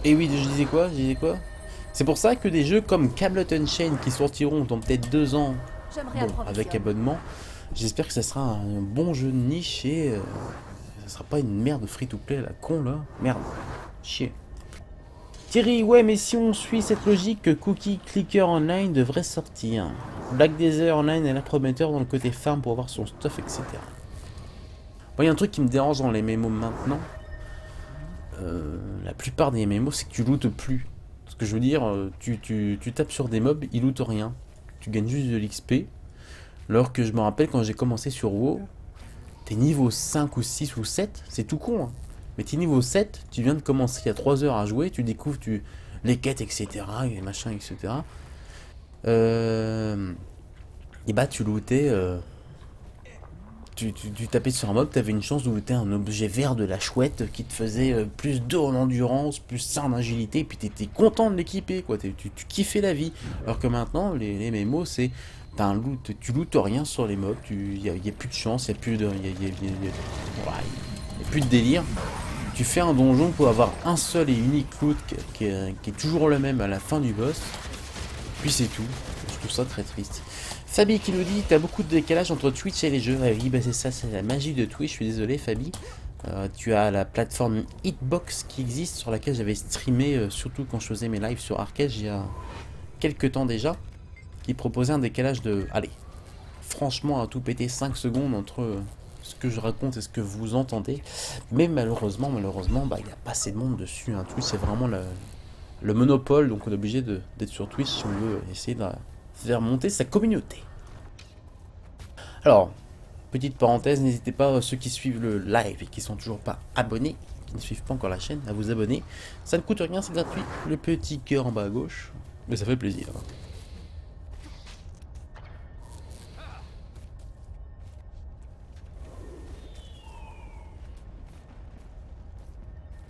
Et oui, je disais quoi? C'est pour ça que des jeux comme Camelot Unchained qui sortiront dans peut-être 2 ans, J'aimerais bon, apprendre avec ça. abonnement, j'espère que ça sera un bon jeu de niche et ça sera pas une merde free-to-play à la con là. Merde, chier. Thierry, ouais, mais si on suit cette logique, Cookie Clicker Online devrait sortir. Black Desert Online est là prometteur dans le côté farm pour avoir son stuff, etc. Bon, il y a un truc qui me dérange dans les MMO maintenant. La plupart des MMO, c'est que tu lootes plus. Ce que je veux dire, tu tapes sur des mobs, ils lootent rien. Tu gagnes juste de l'XP. Alors que je me rappelle quand j'ai commencé sur WoW, t'es niveau 5 ou 6 ou 7, c'est tout con. Hein. Mais t'es niveau 7, tu viens de commencer il y a 3 heures à jouer, tu découvres les quêtes, etc. Et machin, etc. Et bah tu lootais. Tu tapais sur un mob, t'avais une chance de looter un objet vert de la chouette qui te faisait plus 2 en endurance, plus 5 en agilité, et puis t'étais content de l'équiper, quoi. Tu kiffais la vie. Alors que maintenant, les MMO, c'est. T'as un loot, tu lootes rien sur les mobs, il y a plus de chance, il y a plus de. Y a plus de délire. Tu fais un donjon pour avoir un seul et unique loot qui est toujours le même à la fin du boss. Puis c'est tout. Je trouve ça très triste. Fabi qui nous dit, t'as beaucoup de décalage entre Twitch et les jeux. Ah oui, bah c'est ça, c'est la magie de Twitch, je suis désolé Fabi. Tu as la plateforme Hitbox qui existe, sur laquelle j'avais streamé, surtout quand je faisais mes lives sur Arcade, il y a quelques temps déjà, qui proposait un décalage de, allez, franchement à tout péter 5 secondes entre ce que je raconte et ce que vous entendez. Mais malheureusement, bah, il n'y a pas assez de monde dessus. Hein. Twitch c'est vraiment le monopole, donc on est obligé d'être sur Twitch si on veut essayer de faire monter sa communauté. Alors, petite parenthèse, n'hésitez pas ceux qui suivent le live et qui sont toujours pas abonnés, qui ne suivent pas encore la chaîne, à vous abonner. Ça ne coûte rien, c'est gratuit. Le petit cœur en bas à gauche, mais ça fait plaisir.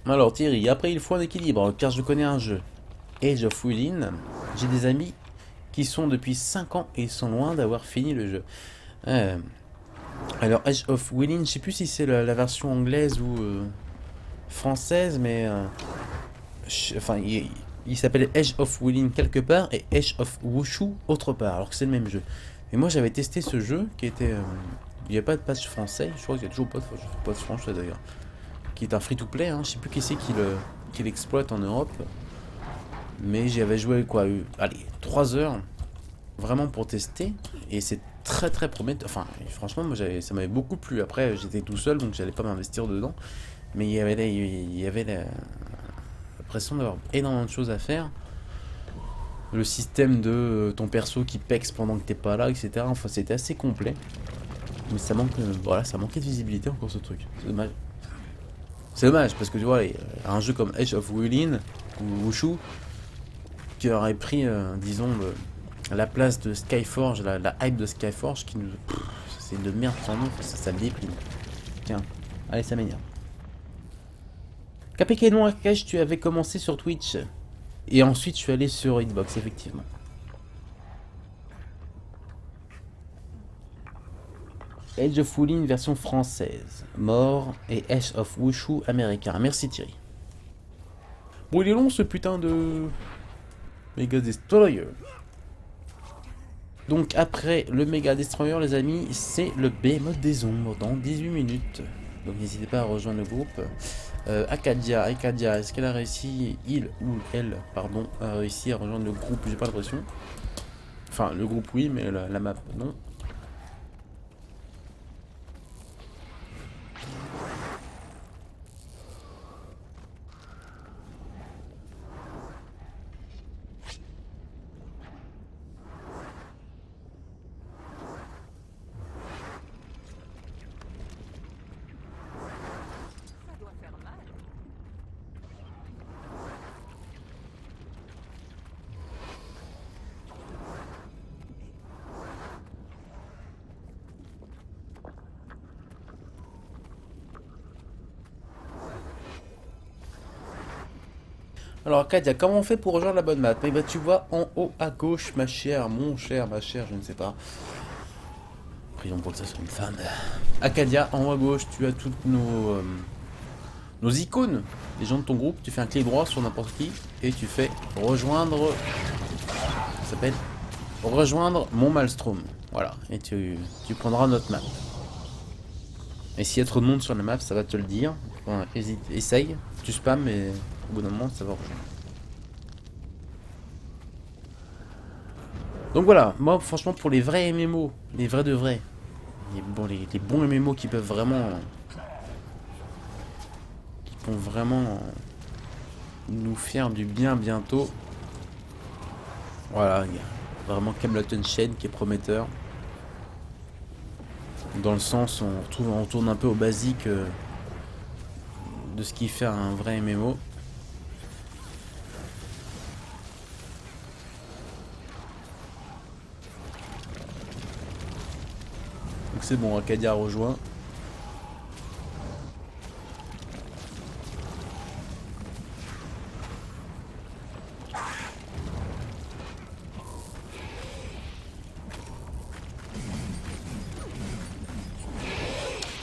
Alors Thierry, après il faut un équilibre, car je connais un jeu, Age of Wheeling, j'ai des amis qui sont depuis 5 ans et sont loin d'avoir fini le jeu. Alors Age of Wheeling, je sais plus si c'est la version anglaise ou française, mais enfin il s'appelle Age of Wheeling quelque part et Age of Wushu autre part, alors que c'est le même jeu. Et moi j'avais testé ce jeu qui était, il n'y a pas de patch français, je crois qu'il n'y a toujours pas de patch français d'ailleurs, qui est un free-to-play, hein, je sais plus qui c'est qui l'exploite en Europe. Mais j'y avais joué quoi, allez, 3 heures vraiment pour tester et c'est très très prometteur. Enfin, franchement, moi ça m'avait beaucoup plu. Après, j'étais tout seul donc j'allais pas m'investir dedans. Mais il y avait l'impression d'avoir énormément de choses à faire. Le système de ton perso qui pexe pendant que t'es pas là, etc. Enfin, c'était assez complet. Mais ça manque, voilà, ça manquait de visibilité encore ce truc. C'est dommage. C'est dommage parce que tu vois, un jeu comme Age of Wheeling ou Wushu qui aurait pris, disons, la place de Skyforge, la hype de Skyforge, qui nous. C'est de merde sans nom, ça me déprime. Tiens, allez, ça m'énerve. Capécanon Arcache, tu avais commencé sur Twitch. Et ensuite, je suis allé sur Hitbox, effectivement. Age of Wheeling version française. Mort et Age of Wushu américain. Merci Thierry. Bon, il est long ce putain de. Mega Destroyer. Donc après le Mega Destroyer les amis, c'est le Behemoth des ombres dans 18 minutes. Donc n'hésitez pas à rejoindre le groupe. Acadia, est-ce qu'elle a réussi, il ou elle, pardon, a réussi à rejoindre le groupe? J'ai pas l'impression. Enfin le groupe oui, mais la map non. Alors Arcadia, comment on fait pour rejoindre la bonne map? Eh ben tu vois en haut à gauche, ma chère, mon cher, ma chère, je ne sais pas. Prions pour que ça soit une femme. Arcadia, en haut à gauche, tu as toutes nos icônes, les gens de ton groupe. Tu fais un clic droit sur n'importe qui et tu fais rejoindre. Ça s'appelle rejoindre mon Maelstrom. Voilà, et tu prendras notre map. Et s'il y a trop de monde sur la map, ça va te le dire. Enfin, hésite, essaye, tu spams et au bout d'un moment, ça va rejoindre. Donc voilà, moi franchement pour les vrais MMO, les vrais de vrais, les bons MMO qui peuvent vraiment, qui vont vraiment nous faire du bien bientôt. Voilà, il y a vraiment Camelot Unchained qui est prometteur. Dans le sens où on retourne un peu au basique de ce qui fait un vrai MMO. Donc c'est bon, Arcadia a rejoint.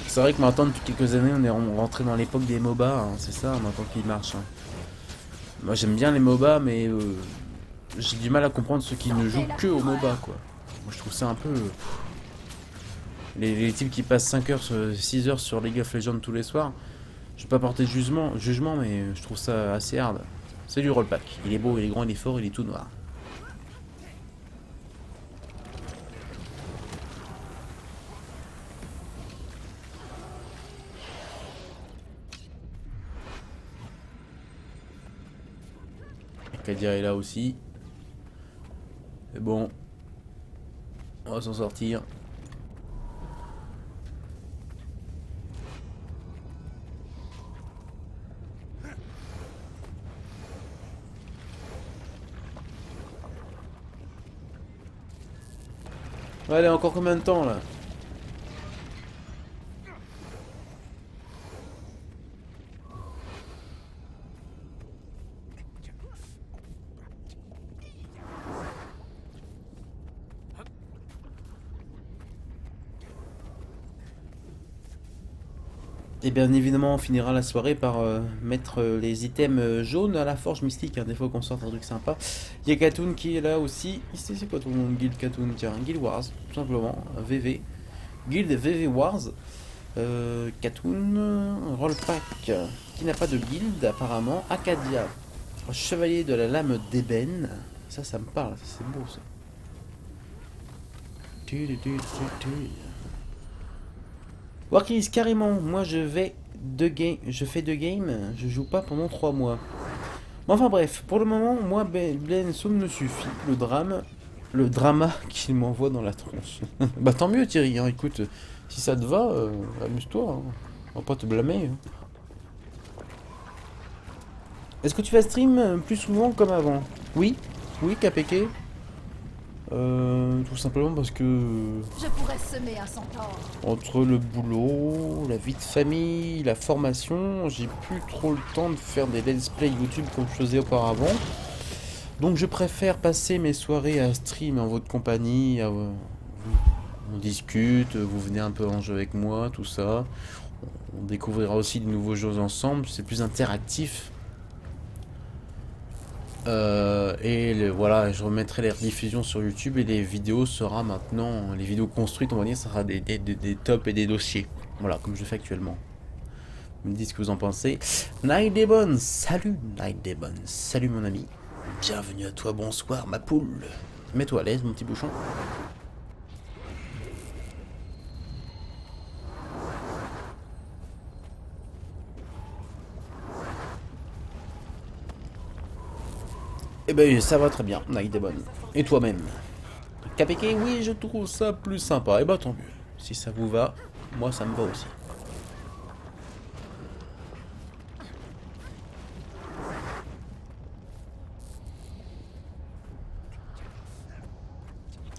C'est vrai que maintenant depuis quelques années on est rentré dans l'époque des MOBA, hein, c'est ça maintenant qui marche. Hein. Moi j'aime bien les MOBA mais j'ai du mal à comprendre ceux qui ne jouent que aux MOBA quoi. Moi je trouve ça un peu... Les types qui passent 5 heures, 6 heures sur League of Legends tous les soirs, je vais pas porter de jugement mais je trouve ça assez hard. C'est du rollback, il est beau, il est grand, il est fort, il est tout noir. Arcadia est là aussi. C'est bon. On va s'en sortir. Allez, encore combien de temps là? Et bien évidemment on finira la soirée par mettre les items jaunes à la forge mystique, hein, des fois qu'on sort un truc sympa. Il y a Katoon qui est là aussi. C'est quoi ton guild Katoon? Tiens, Guild Wars, tout simplement, VV. Guild VV Wars. Katoon, Rollpack, qui n'a pas de guild apparemment. Arcadia, Chevalier de la lame d'ébène. Ça me parle, c'est beau ça. Warkris, carrément, moi je fais 2 games, je joue pas pendant 3 mois. Bon, enfin bref, pour le moment, moi Blensum me suffit. Le drama qu'il m'envoie dans la tronche. Bah tant mieux Thierry, hein, écoute, si ça te va, amuse-toi, hein. On va pas te blâmer. Hein. Est-ce que tu vas stream plus souvent comme avant? Oui, KPK. Tout simplement parce que Je pourrais semer un centaure. entre le boulot, la vie de famille, la formation, j'ai plus trop le temps de faire des let's play YouTube comme je faisais auparavant. Donc je préfère passer mes soirées à stream en votre compagnie, on discute, vous venez un peu en jeu avec moi, tout ça. On découvrira aussi de nouveaux jeux ensemble, c'est plus interactif. Voilà, je remettrai les rediffusions sur YouTube et les vidéos sera maintenant, les vidéos construites on va dire, ça sera des tops et des dossiers. Voilà, comme je fais actuellement. Vous me dites ce que vous en pensez. Night Demon, salut Night Demon, salut mon ami. Bienvenue à toi, bonsoir ma poule. Mets-toi à l'aise mon petit bouchon. Eh ben ça va très bien, Night Demon. Et toi-même? KPK, oui, je trouve ça plus sympa. Et bah tant mieux. Si ça vous va, moi ça me va aussi.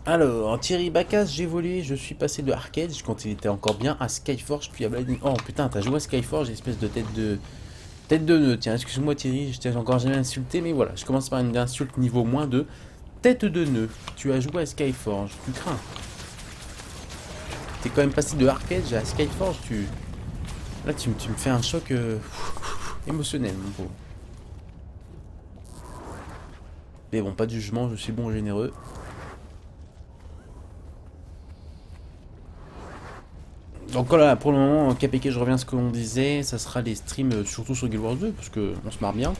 Alors, Thierry Bacchus, j'ai volé, je suis passé de Arcade, quand il était encore bien, à Skyforge, puis à Blade. Oh putain, t'as joué à Skyforge, espèce de tête de Tête de nœud, tiens, excuse-moi Thierry, je t'ai encore jamais insulté, mais voilà, je commence par une insulte niveau -2. Tête de nœud, tu as joué à Skyforge, tu crains. T'es quand même passé de arcade à Skyforge, Là tu me fais un choc émotionnel, mon pauvre. Mais bon, pas de jugement, je suis bon et généreux. Donc voilà, pour le moment, KPK, je reviens à ce qu'on disait, ça sera les streams surtout sur Guild Wars 2, parce que on se marre bien.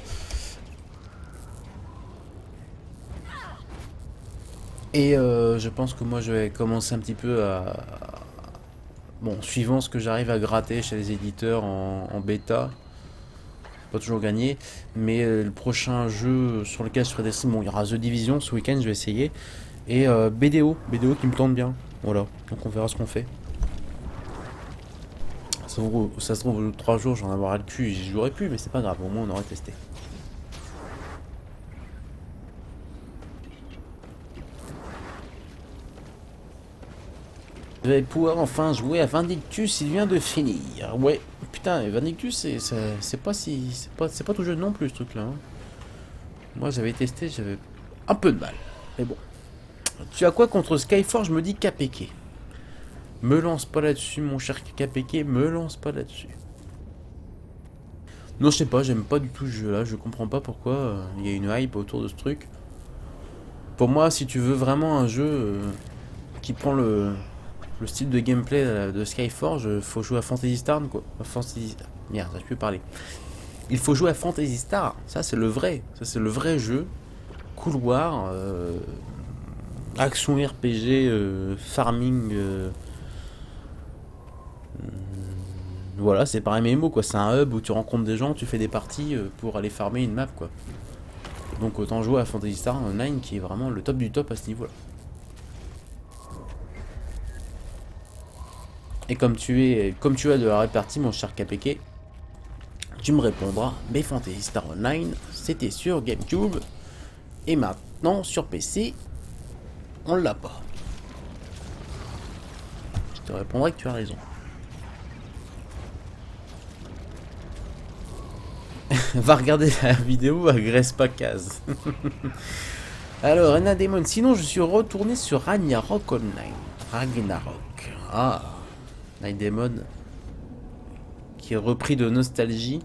Et je pense que moi je vais commencer un petit peu à... Bon, suivant ce que j'arrive à gratter chez les éditeurs en bêta, pas toujours gagné, mais le prochain jeu sur lequel je ferai des streams, bon, il y aura The Division ce week-end, je vais essayer, et BDO qui me tente bien, voilà, donc on verra ce qu'on fait. Ça se trouve, au bout de 3 jours, j'en avoir le cul et j'y jouerai plus, mais c'est pas grave, au moins on aurait testé. Je vais pouvoir enfin jouer à Vindictus, il vient de finir. Ouais, putain, Vindictus, c'est pas tout jeune non plus ce truc là. Hein. Moi j'avais testé, j'avais un peu de mal. Mais bon. Tu as quoi contre Skyforge, me dit KPK. Me lance pas là-dessus, mon cher KPK, me lance pas là-dessus. Non, je sais pas, j'aime pas du tout ce jeu-là, je comprends pas pourquoi il y a une hype autour de ce truc. Pour moi, si tu veux vraiment un jeu qui prend le style de gameplay de Skyforge, faut jouer à Phantasy Star, quoi. Merde, j'arrive plus à parler. Il faut jouer à Phantasy Star, ça c'est le vrai. Ça c'est le vrai jeu. Couloir, action RPG, farming... voilà, c'est pareil MMO quoi, c'est un hub où tu rencontres des gens, tu fais des parties pour aller farmer une map quoi. Donc autant jouer à Phantasy Star Online qui est vraiment le top du top à ce niveau là. Et comme tu as de la répartie mon cher KPK, tu me répondras, mais Phantasy Star Online c'était sur GameCube et maintenant sur PC on l'a pas. Je te répondrai que tu as raison. Va regarder la vidéo, agresse pas case. Alors, Enna Demon. Sinon, je suis retourné sur Ragnarok Online. Ragnarok. Ah. Night Demon. Qui est repris de nostalgie.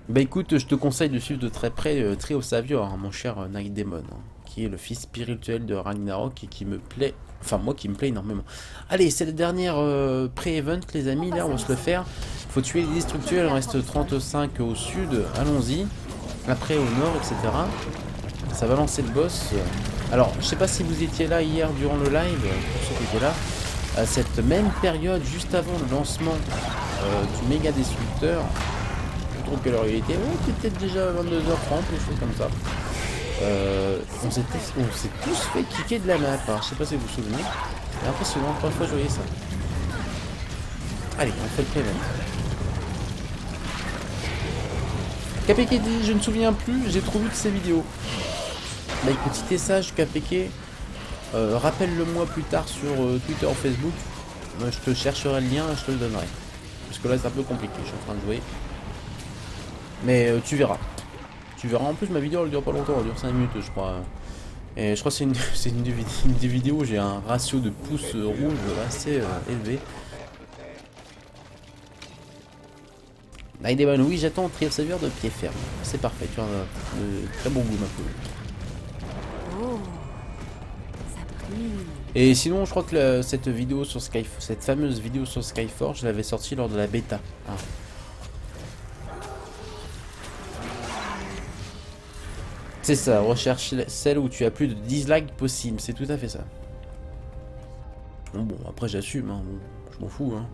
Bah écoute, je te conseille de suivre de très près Trio Savior, hein, mon cher Night Demon. Hein, qui est le fils spirituel de Ragnarok et qui me plaît. Enfin, moi qui me plaît énormément. Allez, c'est la dernière pré-event, les amis. Là, on va se le faire. Faut tuer les destructeurs, il en reste 35 au sud, allons-y. Après au nord, etc. Ça va lancer le boss. Alors, je sais pas si vous étiez là hier durant le live, pour ceux qui étaient là, à cette même période, juste avant le lancement du méga destructeur. Je trouve que l'heure il était, c'était peut-être déjà 22h30, des choses comme ça. On s'est tous fait kicker de la map, alors, je sais pas si vous vous souvenez. C'est impressionnant, 3 fois je voyais ça. Allez, on fait le pré-event. KPK dit, je ne me souviens plus, j'ai trop vu de ces vidéos. Bah écoute, si t'es sage KPK, rappelle-le-moi plus tard sur Twitter ou Facebook. Je te chercherai le lien et je te le donnerai. Parce que là c'est un peu compliqué, je suis en train de jouer. Mais tu verras. Tu verras, en plus ma vidéo elle dure pas longtemps, elle dure 5 minutes je crois. Et je crois que c'est une des vidéos où j'ai un ratio de pouces rouge assez élevé. Naïdeban, oui, j'attends Trio Savior de pied ferme. C'est parfait, tu as de très bon goût, ma poule. Oh, ça brille. Et sinon, je crois que cette vidéo sur cette fameuse vidéo sur Skyforge, je l'avais sortie lors de la bêta. Ah. C'est ça, recherche celle où tu as plus de dislikes possible, c'est tout à fait ça. Bon, après j'assume, hein, bon, je m'en fous, hein.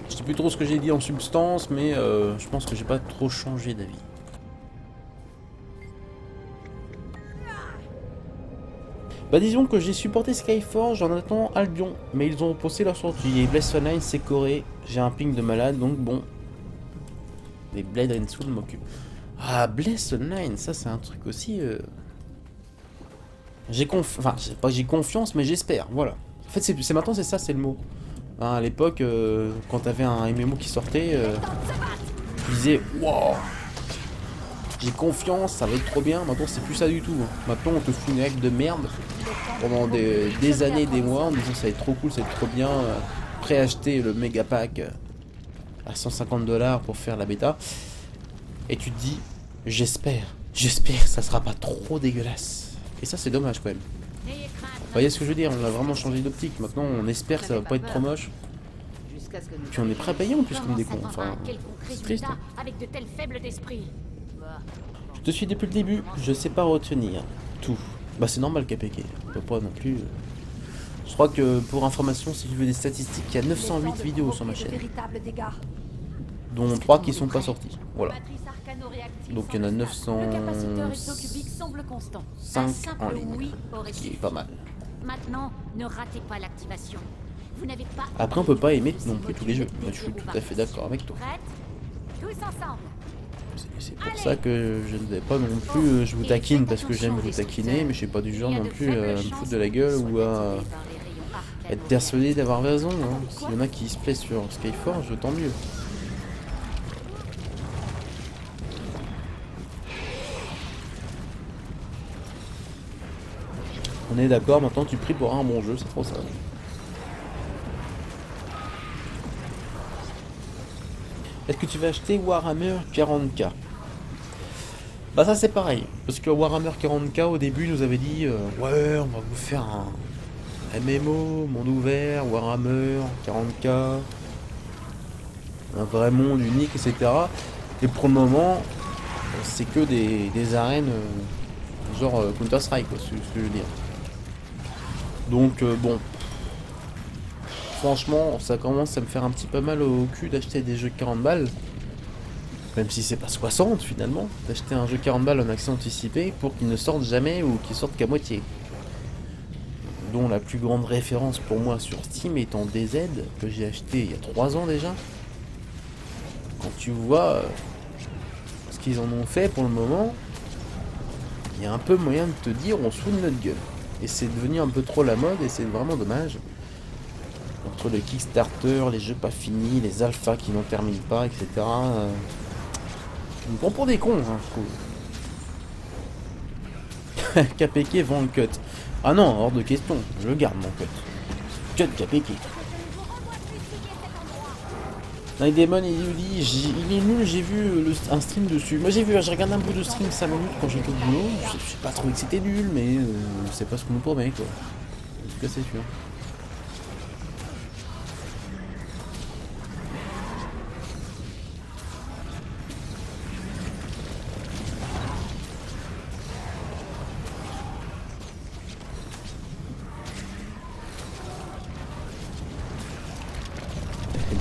Je sais plus trop ce que j'ai dit en substance, mais je pense que j'ai pas trop changé d'avis. Bah disons que j'ai supporté Skyforge en attendant Albion, mais ils ont repoussé leur sortie. Et Bless Online c'est Corée, j'ai un ping de malade, donc bon. Les Blade and Soul m'occupent. Ah, Bless Online, ça c'est un truc aussi... J'ai confiance, mais j'espère, voilà. En fait, c'est maintenant, c'est ça, c'est le mot. Hein, à l'époque, quand t'avais un MMO qui sortait, tu disais waouh, j'ai confiance, ça va être trop bien. Maintenant, c'est plus ça du tout. Hein. Maintenant, on te fout une règle de merde pendant des années, des mois, en disant ça va être trop cool, ça va être trop bien. Préacheter le méga pack à 150 $ pour faire la bêta. Et tu te dis, j'espère que ça sera pas trop dégueulasse. Et ça, c'est dommage quand même. Vous voyez ce que je veux dire, on a vraiment changé d'optique. Maintenant, on espère que ça va pas être trop moche. Puis on est prêt à payer en plus comme des cons. Enfin, c'est triste. Hein. Avec de tels faibles d'esprit. Je te suis depuis le début, je sais pas retenir tout. Bah c'est normal KPK, on peut pas non plus... Je crois que pour information, si tu veux des statistiques, il y a 908 vidéos sur ma chaîne. Dont 3 qui sont pas sorties. Voilà. Donc il y en a 905 en ligne. Ce qui est pas mal. Maintenant, ne ratez pas l'activation. Vous n'avez pas. Après on peut pas aimer non plus tous les jeux. Moi, je suis tout à fait d'accord avec toi. Tous ensemble. C'est pour ça que je ne vais pas non plus, je vous taquine parce que j'aime vous taquiner, mais je suis pas du genre non plus à me foutre de la gueule ou à être persuadé d'avoir raison. Hein. S'il y en a qui se plaisent sur Skyforge, tant mieux. On est d'accord, maintenant tu pries pour un bon jeu, c'est trop ça. Est-ce que tu vas acheter Warhammer 40K? Bah ça c'est pareil, parce que Warhammer 40K au début nous avait dit ouais, on va vous faire un MMO, monde ouvert, Warhammer 40K, un vrai monde unique, etc. Et pour le moment, c'est que des arènes genre Counter-Strike, c'est ce que je veux dire. Donc bon, franchement, ça commence à me faire un petit peu mal au cul d'acheter des jeux 40 balles. Même si c'est pas 60 finalement, d'acheter un jeu 40 balles en accès anticipé pour qu'il ne sorte jamais ou qu'il sorte qu'à moitié. Dont la plus grande référence pour moi sur Steam étant DZ, que j'ai acheté il y a 3 ans déjà. Quand tu vois ce qu'ils en ont fait pour le moment, il y a un peu moyen de te dire on se fout de notre gueule. Et c'est devenu un peu trop la mode et c'est vraiment dommage. Entre le Kickstarter, les jeux pas finis, les alphas qui n'en terminent pas, etc. On me prend pour des cons, hein, je trouve. KPK vend le cut. Ah non, hors de question, je le garde mon cut. Cut KPK. Night Demon, il est nul, j'ai vu un stream dessus. Moi j'ai regardé un bout de stream 5 minutes quand j'étais au boulot. J'ai pas trouvé que c'était nul, mais c'est pas ce qu'on nous promet quoi. En tout cas c'est sûr.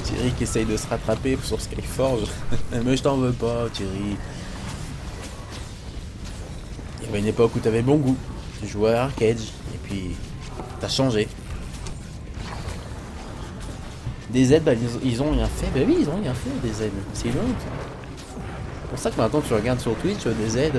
Thierry qui essaye de se rattraper sur Skyforge. Mais je t'en veux pas, Thierry. Il y avait une époque où t'avais bon goût. Tu jouais à Arcade, et puis t'as changé. DZ, bah, ils ont rien fait. Bah oui, ils ont rien fait, DZ. C'est une honte. C'est pour ça que maintenant tu regardes sur Twitch, DZ.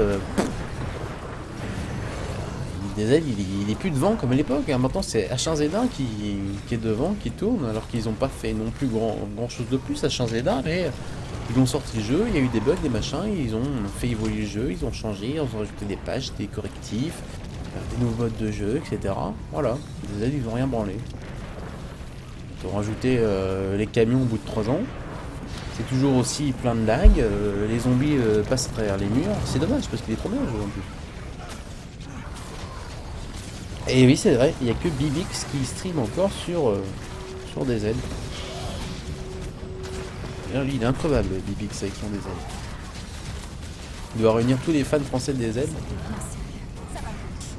DZ, il est plus devant comme à l'époque. Hein. Maintenant, c'est H1Z1 qui est devant, qui tourne, alors qu'ils n'ont pas fait non plus grand chose de plus H1Z1, mais ils ont sorti le jeu, il y a eu des bugs, des machins, ils ont fait évoluer le jeu, ils ont changé, ils ont rajouté des pages, des correctifs, des nouveaux modes de jeu, etc. Voilà, DZ, ils ont rien branlé. Ils ont rajouté les camions au bout de 3 ans. C'est toujours aussi plein de lag, les zombies passent à travers les murs. C'est dommage parce qu'il est trop bien le jeu en plus. Et oui, c'est vrai, il n'y a que Bibix qui stream encore sur DZ. Là, lui, il est increvable, Bibix, avec son DZ. Il doit réunir tous les fans français de DZ.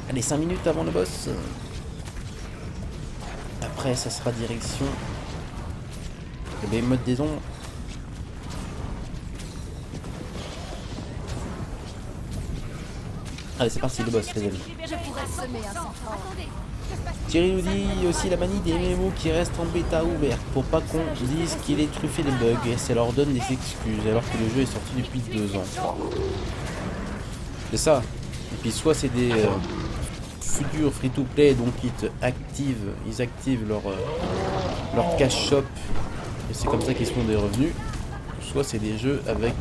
Allez, 5 minutes avant le boss. Après, ça sera direction les modes des ombres. Allez, c'est parti, le boss, les amis. Thierry nous dit aussi la manie des MMO qui restent en bêta ouverte pour pas qu'on dise qu'il est truffé de bugs et ça leur donne des excuses alors que le jeu est sorti depuis 2 ans. C'est ça. Et puis soit c'est des futur free-to-play, donc ils activent leur cash shop et c'est comme ça qu'ils se font des revenus. Soit c'est des jeux avec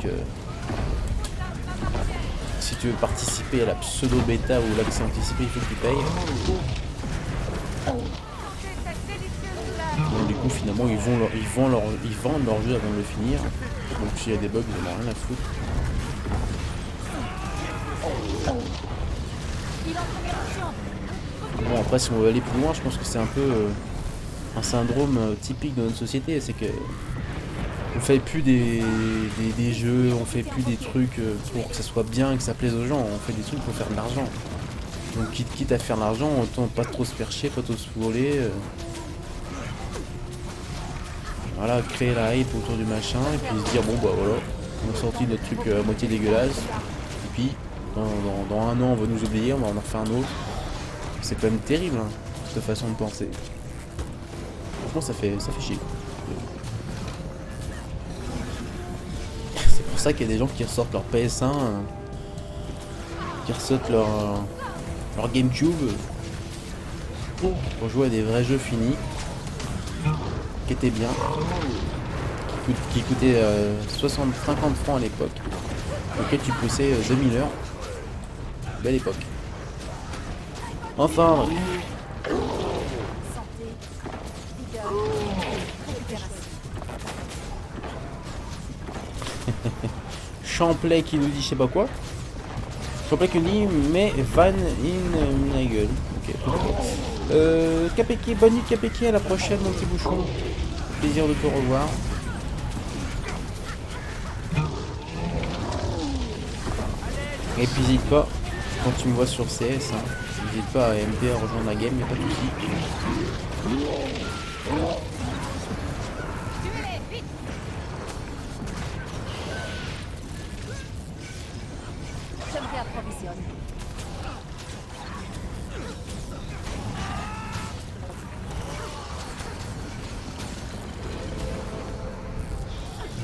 si tu veux participer à la pseudo bêta ou l'accès anticipé, il faut que tu payes. Donc du coup finalement ils vendent leur jeu avant de le finir. Donc s'il y a des bugs, ils n'en ont rien à foutre. Bon après si on veut aller plus loin, je pense que c'est un peu un syndrome typique de notre société, c'est que on fait plus des jeux, on fait plus des trucs pour que ça soit bien et que ça plaise aux gens, on fait des trucs pour faire de l'argent. Donc quitte à faire de l'argent, autant pas trop se faire chier, pas trop se voler. Voilà, créer la hype autour du machin et puis se dire bon bah voilà, on a sorti notre truc à moitié dégueulasse. Et puis dans un an on va nous oublier, on va en refaire un autre. C'est quand même terrible hein, cette façon de penser. Franchement ça fait chier. C'est pour ça qu'il y a des gens qui ressortent leur PS1, qui ressortent leur GameCube pour jouer à des vrais jeux finis, qui étaient bien, qui coûtaient 50 francs à l'époque, auquel tu poussais 2000 heures. Belle époque. Enfin, Champlay qui nous dit je sais pas quoi. Champlay qui nous dit mais van in la gueule. Ok. Capéki, bonne nuit Capéki, à la prochaine mon petit bouchon. Plaisir de te revoir. Et puis n'hésite pas, quand tu me vois sur CS, hein, n'hésite pas à MP à rejoindre la game, y'a pas de soucis. Je me réapprovisionne.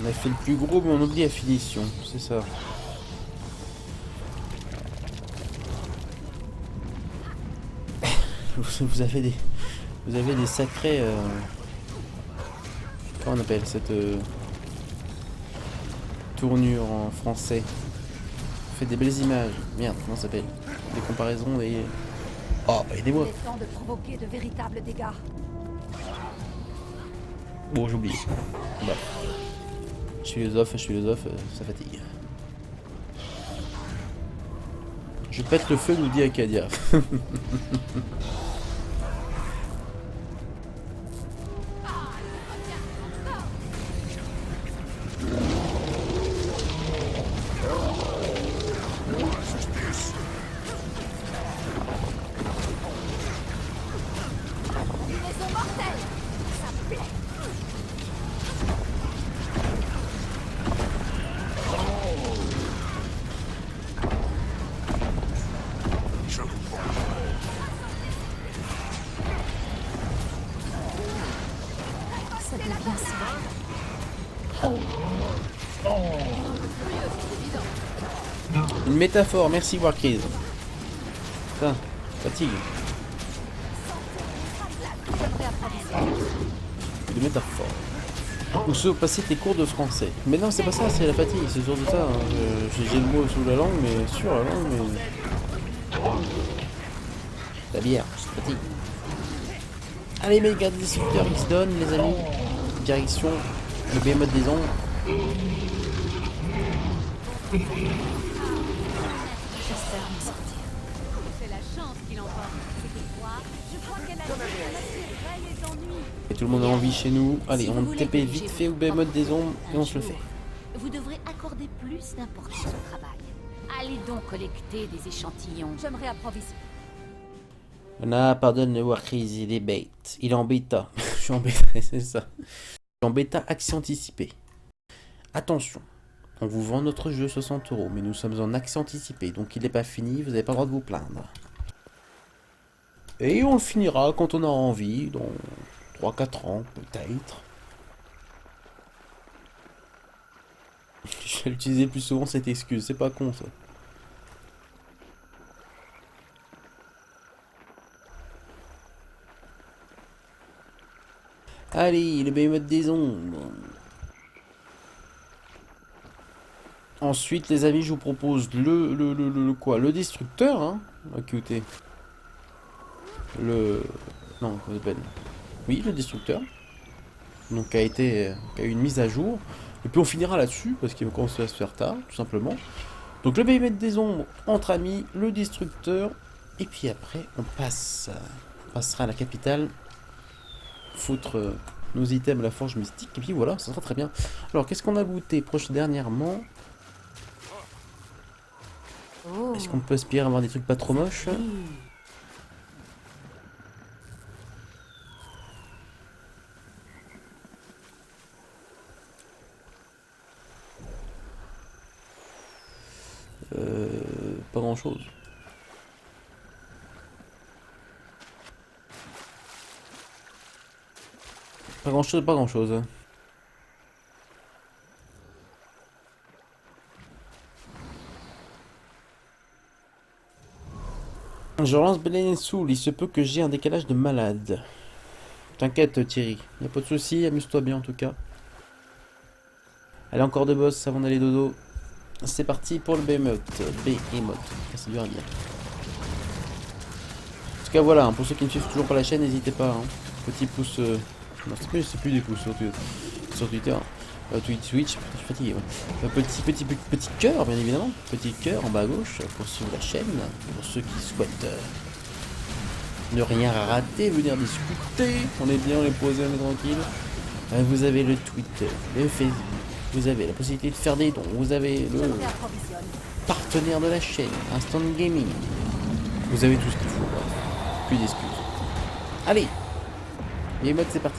On a fait le plus gros mais on oublie la finition, c'est ça. Vous avez des sacrés comment on appelle cette tournure en français. Vous faites des belles images. Merde, comment ça s'appelle? Des comparaisons, des... Oh, aidez-moi. Il est temps de provoquer de véritables dégâts. Bon, j'ai oublié. Bah. Je suis philosophe, ça fatigue. Je pète le feu, nous dit Acadia. Une métaphore, merci Warcraze. Putain, fatigue. Une métaphore. Ou se passer tes cours de français. Mais non, c'est pas ça, c'est la fatigue, c'est surtout ça. Hein. J'ai le mot sous la langue, mais sur la langue, mais... La bière, fatigue. Allez, mais garde des super X donne, les amis. Direction, le Behemoth des ombres. C'est la chance qu'il emporte. C'est quoi? Je crois qu'elle a dit les ennuis. Et tout le monde a envie chez nous. Allez, on TP vite fait au Behemoth des ombres et on se le fait. Vous devrez accorder plus d'importance au travail. Allez donc collecter des échantillons. Je me réapprovisionne. Là, pardonne le Warcraze, il est bait. Il est en bêta. Je suis en bêta, c'est ça. Je suis en bêta accès anticipé. Attention, on vous vend notre jeu 60 €, mais nous sommes en accès anticipé, donc il n'est pas fini, vous n'avez pas le droit de vous plaindre. Et on le finira quand on aura envie, dans 3-4 ans, peut-être. Je vais l'utiliser plus souvent cette excuse, c'est pas con ça. Allez, le behemoth des ombres. Ensuite, les amis, je vous propose le quoi? Le destructeur, hein. QT. Non, comment ça s'appelle? Oui, le destructeur. Donc, qui a eu une mise à jour. Et puis, on finira là-dessus, parce qu'il va commencer à se faire tard, tout simplement. Donc, le behemoth des ombres, entre amis, le destructeur. Et puis après, on passera à la capitale. Foutre nos items à la forge mystique. Et puis voilà, ça sera très bien. Alors, qu'est-ce qu'on a looté dernièrement? Est-ce qu'on peut aspirer à avoir des trucs pas trop moches? Pas grand chose. Pas grand chose, pas grand chose. Je relance Belen Soul, il se peut que j'ai un décalage de malade. T'inquiète Thierry, y a pas de soucis, amuse-toi bien en tout cas. Allez, encore deux boss avant d'aller dodo. C'est parti pour le Behemoth. C'est dur à dire. En tout cas voilà, hein, pour ceux qui ne suivent toujours pas la chaîne, n'hésitez pas. Hein. Petit pouce... Non, c'est plus des pouces sur Twitter. Twitch, je suis fatigué. Ouais. Petit cœur, bien évidemment. Petit cœur en bas à gauche pour suivre la chaîne. Pour ceux qui souhaitent ne rien rater, venir discuter. On est bien, on est posé, on est tranquille. Vous avez le Twitter, le Facebook. Vous avez la possibilité de faire des dons. Vous avez le partenaire de la chaîne, Instant Gaming. Vous avez tout ce qu'il faut. Ouais. Plus d'excuses. Allez, les modes, c'est parti.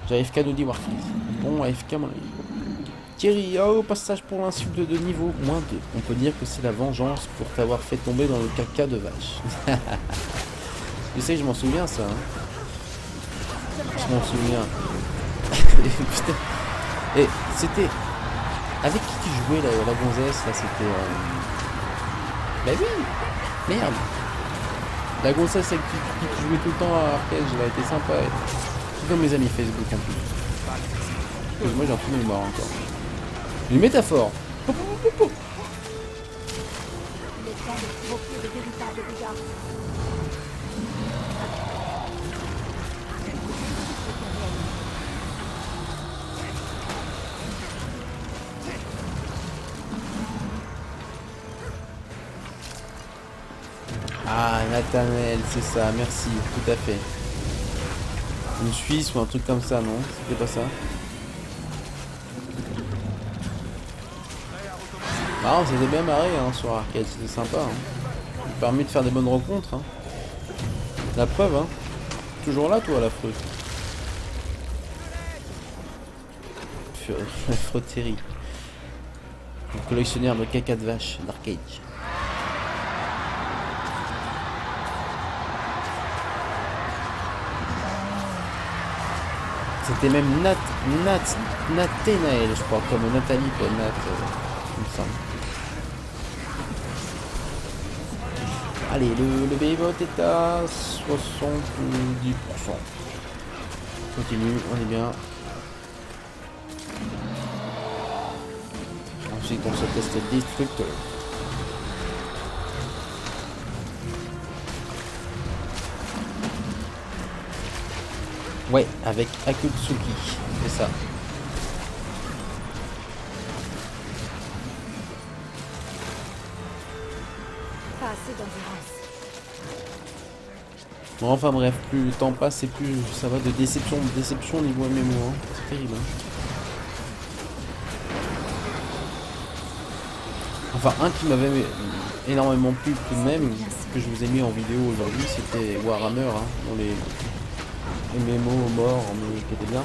J'ai AFK nous dit Warface. Bon, AFK mon ami. Thierry, au passage pour l'insulte de niveau -2. On peut dire que c'est la vengeance pour t'avoir fait tomber dans le caca de vache. Je sais, je m'en souviens ça. Hein. Je m'en souviens. Putain. Et c'était... Avec qui tu jouais la gonzesse là? C'était... Bah oui. Merde. La gonzesse avec qui tu jouais tout le temps à Arcade, elle a été sympa. C'est comme mes amis Facebook en plus. Moi j'ai un trou de mémoire encore. Une métaphore. Il est temps de provoquer de véritables dégâts. Ah, Nathanaël, c'est ça, merci, tout à fait. Une Suisse ou un truc comme ça, non? C'était pas ça? Ah, on s'était bien marré hein, sur Arcade, c'était sympa. Hein. Ça m'a permis de faire des bonnes rencontres. Hein. La preuve, hein. Toujours là, toi, la fraude. La frotterie. Le collectionneur de caca de vache d'Arcade. C'était même Nathénaël, je crois, comme Nathalie, quoi, il me semble. Allez, le Behemoth est à 70%. Continue, on est bien. Ensuite, on se teste Destructor. Ouais, avec Akutsuki, c'est ça. Pas assez d'endurance. Bon, enfin bref, plus le temps passe et plus ça va de déception en déception au niveau MMO. Hein. C'est terrible. Hein. Enfin, un qui m'avait énormément plu tout de même, que je vous ai mis en vidéo aujourd'hui, c'était Warhammer, hein, dans les MMO morts, mais qui était bien.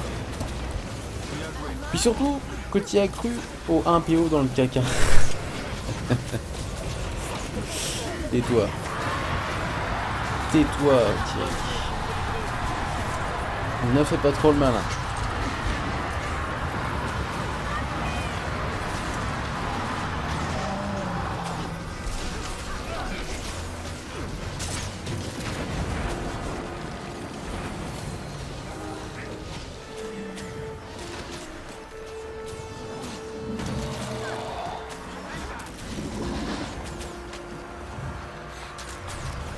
Puis surtout, que tu as cru au 1PO dans le caca. Tais-toi. Tais-toi, Thierry. Ne fais pas trop le malin.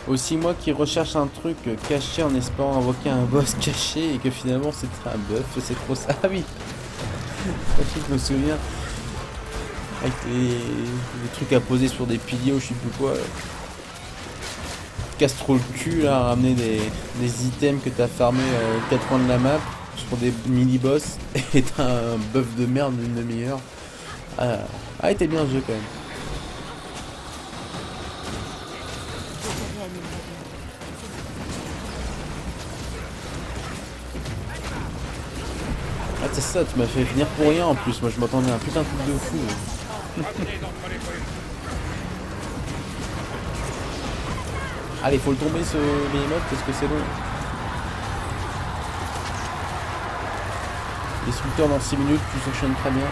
Aussi moi qui recherche un truc caché en espérant invoquer un boss caché et que finalement c'était un buff, c'est trop ça. Ah oui. Je me souviens. Avec les trucs à poser sur des piliers ou je sais plus quoi. Casse trop le cul là, à ramener des items que t'as farmé aux 4 coins de la map sur des mini-boss et t'as un buff de merde d'une demi-heure. Ah, était bien le jeu quand même. Ah c'est ça, tu m'as fait venir pour rien en plus, moi je m'attendais à un putain de truc de fou. Allez, faut le tomber ce mini-mode parce que c'est long. Destructeur dans 6 minutes, tu s'enchaînes très bien.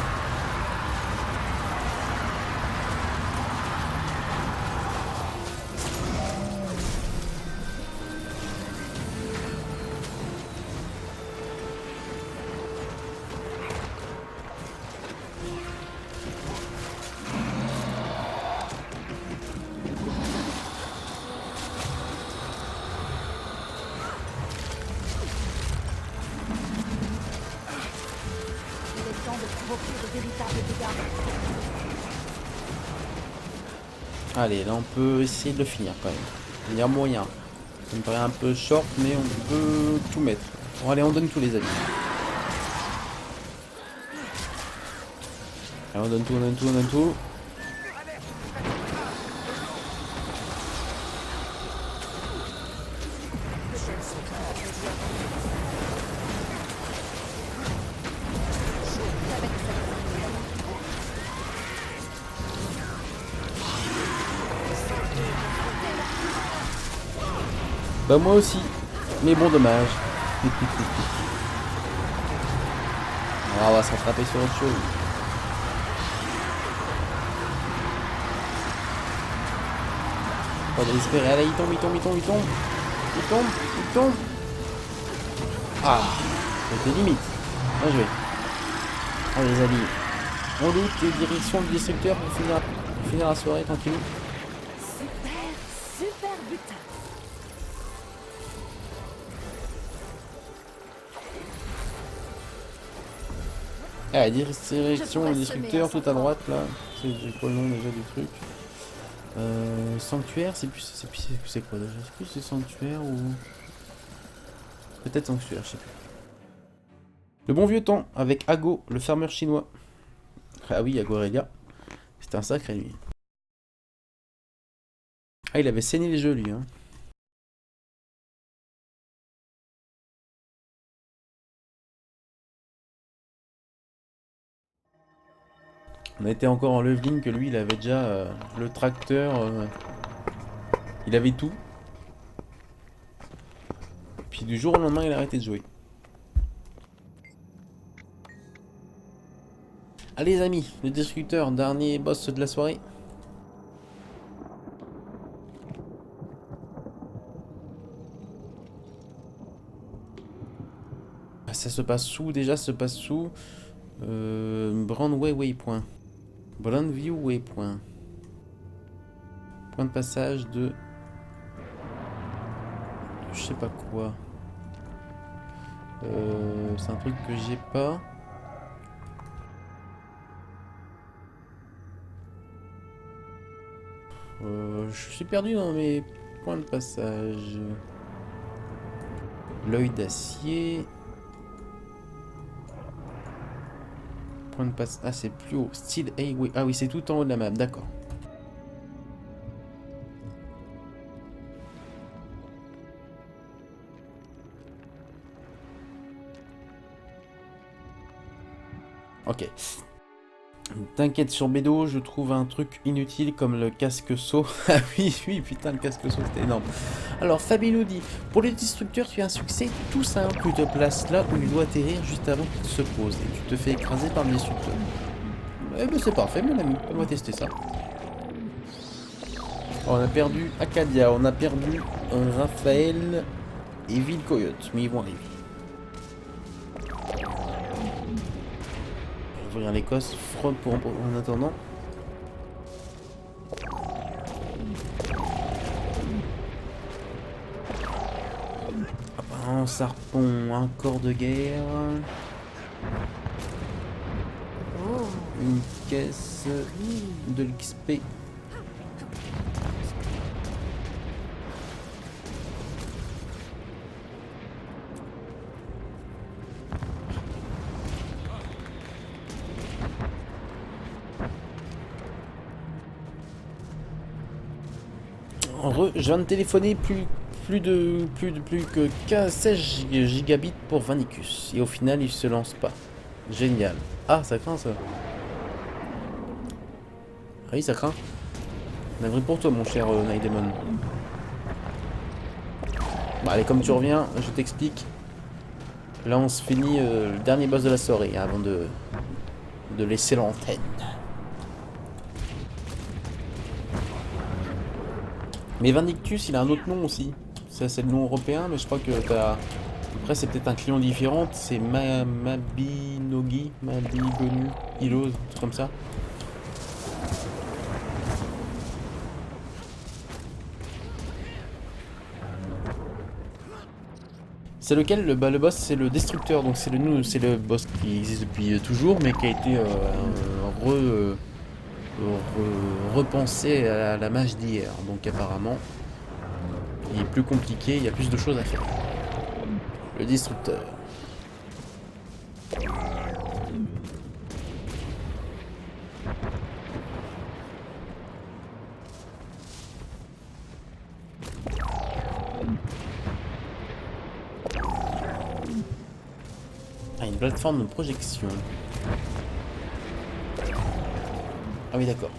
Allez, là on peut essayer de le finir quand même. Il y a moyen. Ça me paraît un peu short, mais on peut tout mettre. Bon, allez, on donne tous les avis. Allez, on donne tout, on donne tout, on donne tout. Bah moi aussi, mais bon dommage. Alors, on va se rattraper sur autre chose. Pas désespérer, allez il tombe, il tombe, il tombe, il tombe. Il tombe, il tombe. Ah, c'était limite. Bien joué. Allez les amis, on loot direction du destructeur pour finir la soirée tranquille. Super butin. Ah, direction le destructeur tout à droite là. C'est quoi le nom déjà du truc? Sanctuaire, c'est quoi déjà? Je sais plus si c'est sanctuaire ou. Peut-être sanctuaire, je sais plus. Le bon vieux temps avec Ago, le farmer chinois. Ah oui, Ago Aurelia. C'était un sacré lui. Ah, il avait saigné les jeux lui, hein. On a été encore en leveling que lui, il avait déjà le tracteur. Il avait tout. Puis du jour au lendemain, il a arrêté de jouer. Allez les amis, le destructeur, dernier boss de la soirée. Ah, ça se passe où déjà? Ça se passe où Brandway Waypoint. Brandview Waypoint. Point de passage de... Je sais pas quoi. C'est un truc que j'ai pas. Je suis perdu dans mes points de passage. L'œil d'acier. Point de passage. Ah, c'est plus haut. Steel Highway. Ah oui, c'est tout en haut de la map, d'accord. Ok. T'inquiète sur Bédo, je trouve un truc inutile comme le casque saut. Ah oui, putain, le casque saut, c'était énorme. Alors, Fabi nous dit, pour les destructeurs, tu as un succès tout simple. Tu te places là où il doit atterrir juste avant qu'il se pose. Et tu te fais écraser par le destructeur. Eh ben c'est parfait, mon ami. On va tester ça. On a perdu Acadia, on a perdu Raphaël et Ville Coyote. Mais ils vont arriver. Ouvrir l'Écosse, fraude pour en attendant. Un sarpon, un corps de guerre. Oh, Une caisse de l'XP. Je viens de téléphoner plus que 16 gigabits pour Vanicus. Et au final, il se lance pas. Génial. Ah, ça craint ça. Ah oui, ça craint. Navré pour toi, mon cher Naidemon. Bon, allez, comme tu reviens, je t'explique. Là, on se finit le dernier boss de la soirée avant de laisser l'antenne. Mais Vindictus, il a un autre nom aussi. Ça, c'est le nom européen, mais je crois que t'as... Après, c'est peut-être un client différent. C'est Mabinogi, Mabigonu, Ilos, un truc comme ça. C'est lequel le boss, c'est le destructeur. Donc c'est le boss qui existe depuis toujours, mais qui a été repensé à la mage d'hier. Donc apparemment, il est plus compliqué, il y a plus de choses à faire. Le destructeur. Ah, une plateforme de projection. Ah oui, d'accord.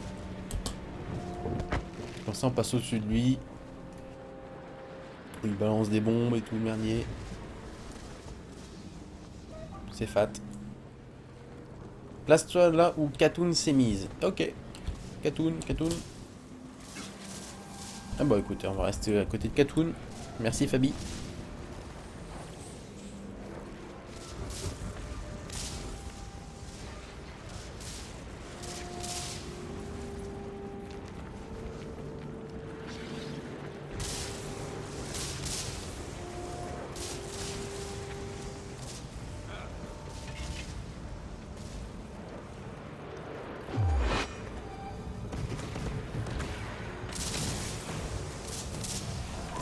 Comme ça, on passe au-dessus de lui. Il balance des bombes et tout le merdier. C'est fat. Place-toi là où Katoun s'est mise. Ok. Katoun. Ah bah écoutez, on va rester à côté de Katoun. Merci Fabi.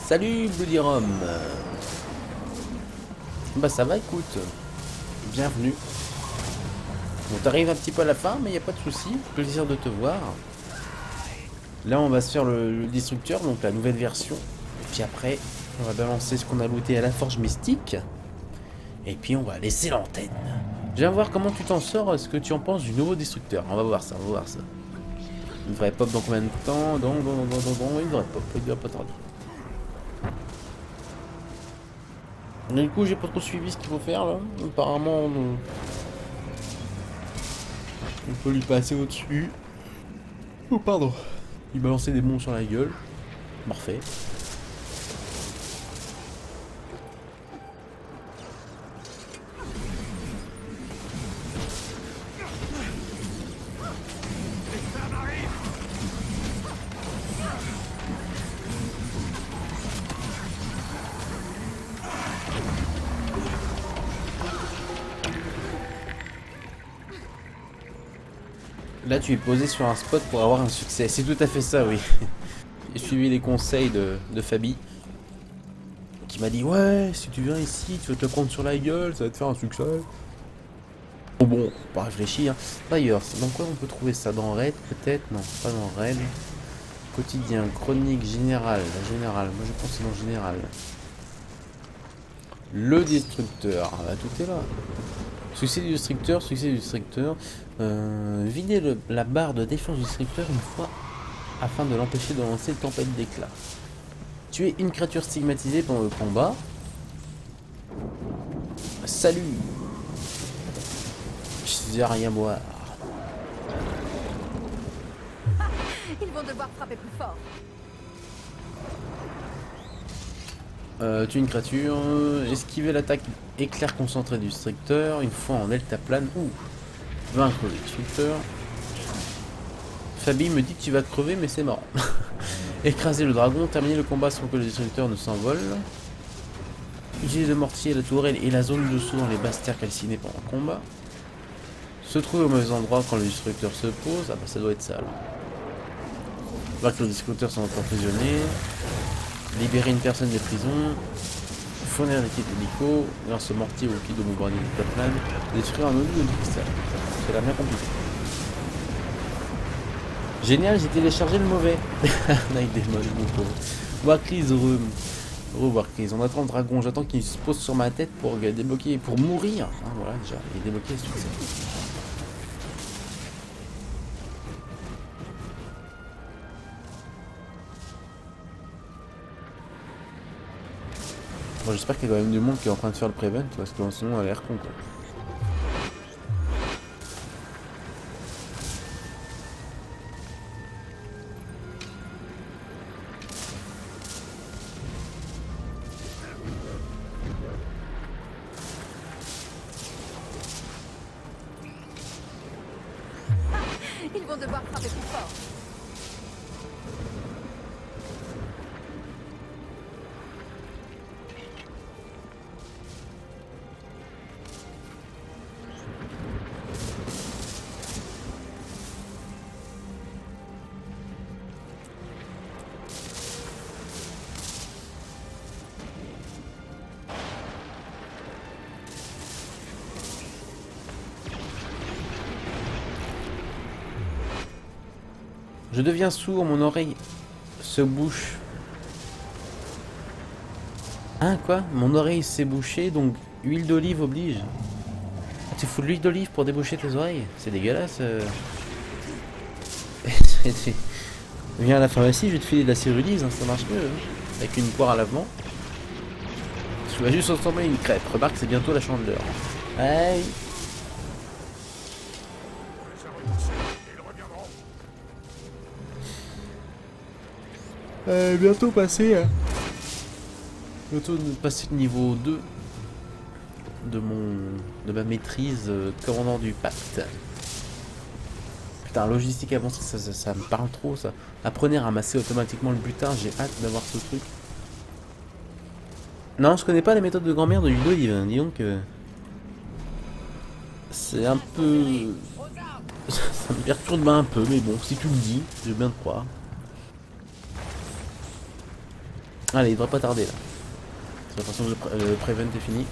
Salut Bloody Rom. Bah ça va, écoute. Bienvenue. On t'arrive un petit peu à la fin, mais il n'y a pas de souci. Plaisir de te voir. Là on va se faire le destructeur, donc la nouvelle version. Et puis après, on va balancer ce qu'on a looté à la forge mystique. Et puis on va laisser l'antenne. Viens voir comment tu t'en sors, ce que tu en penses du nouveau destructeur. On va voir ça. Il devrait pop dans combien de temps? Il devrait pas tarder. Et du coup, j'ai pas trop suivi ce qu'il faut faire là. Apparemment, on peut lui passer au-dessus. Oh, pardon. Il balançait des bombes sur la gueule. Parfait. Là, tu es posé sur un spot pour avoir un succès. C'est tout à fait ça, oui. J'ai suivi les conseils de Fabi, qui m'a dit ouais, si tu viens ici, tu vas te le prendre sur la gueule, ça va te faire un succès. Bon, pas réfléchi. Hein. D'ailleurs, dans quoi on peut trouver ça? Dans Raid, peut-être? Non, pas dans Raid. Quotidien, chronique, générale. La générale, moi je pense que c'est dans général. Le destructeur, ah, bah, tout est là. Succès du destructeur. Videz la barre de défense du destructeur une fois afin de l'empêcher de lancer une tempête d'éclats. Tuez une créature stigmatisée pendant le combat. Salut. Je n'ai rien à boire. Ils vont devoir frapper plus fort. Tuer une créature, esquiver l'attaque éclair concentré du destructeur une fois en deltaplane ou vaincre le destructeur. Fabi me dit que tu vas crever, mais c'est marrant. Écraser le dragon, terminer le combat sans que le destructeur ne s'envole. Utilise le mortier, la tourelle et la zone dessous dans les basses terres calcinées pendant le combat. Se trouver au mauvais endroit quand le destructeur se pose. Ah bah ça doit être ça alors. Voir que le destructeur sont emprisonnés. Libérer une personne des prisons. Fournir des kits hélico. Lancer mortier au pied de bombardier de Tatman. Détruire un autre de cristal. C'est la bien compliqué. Génial, j'ai téléchargé le mauvais. Night Demon, mon pauvre. Warcris Room. Warcris. On attend le dragon. J'attends qu'il se pose sur ma tête pour débloquer. Pour mourir. Ah, voilà, déjà. Il est débloqué le succès. Bon, j'espère qu'il y a quand même du monde qui est en train de faire le prevent parce que sinon on a l'air con quoi. Ils vont devoir frapper plus fort. Je deviens sourd, mon oreille se bouche. Hein, quoi? Mon oreille s'est bouchée, donc huile d'olive oblige. Ah, tu fous de l'huile d'olive pour déboucher tes oreilles? C'est dégueulasse. Viens à la pharmacie, je vais te filer de la cérulise, hein, ça marche mieux. Hein. Avec une poire à lavement. Tu vas juste transformer une crêpe. Remarque, c'est bientôt la chandeleur. Aïe. Bientôt passer. Hein. Bientôt passer le niveau 2 de ma maîtrise commandant du pacte. Putain, logistique avancée, ça me parle trop ça. Apprenez à ramasser automatiquement le butin, j'ai hâte d'avoir ce truc. Non, je connais pas les méthodes de grand-mère de l'huile d'olive, dis donc. C'est un peu. Ça me perturbe un peu, mais bon, si tu le dis, je veux bien te croire. Allez, il devrait pas tarder là. De toute façon, le prevent est fini.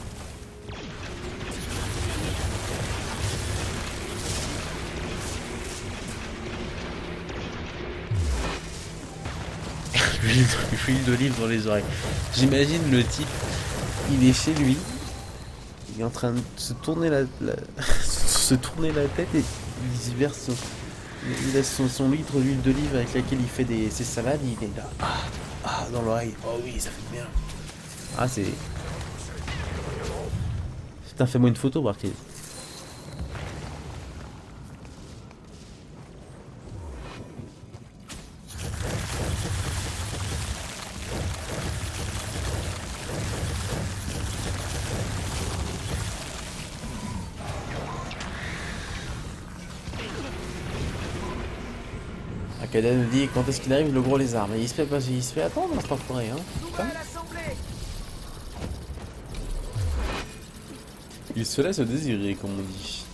L'huile d'olive dans les oreilles. J'imagine le type, il est chez lui, il est en train de se tourner se tourner la tête et il se verse il laisse son litre d'huile d'olive avec laquelle il fait ses salades, il est là. Dans l'oreille. Oh oui, ça fait bien. Ah, c'est... Putain, fais-moi une photo, Warcris. Akada nous dit quand est-ce qu'il arrive le gros lézard, mais il se fait attendre dans cette forêt, hein. Putain. Il se laisse désirer, comme on dit.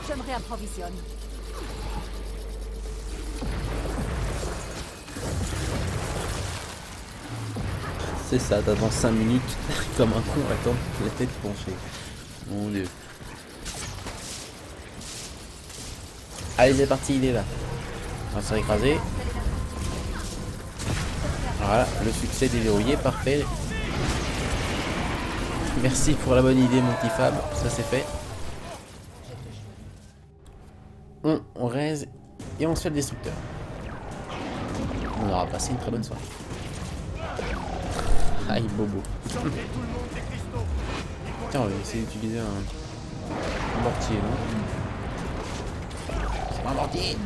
Je me réapprovisionne. C'est ça, t'attends 5 minutes comme un con, attends, la tête penchée. Mon dieu. Allez, c'est parti, il est là. On va se faire écraser. Voilà, le succès déverrouillé, parfait. Merci pour la bonne idée, mon petit Fab, ça c'est fait. On raise et on se fait le destructeur. On aura passé une très bonne soirée. Aïe, bobo. Tiens, on va essayer d'utiliser un mortier, non? C'est pas un mortier!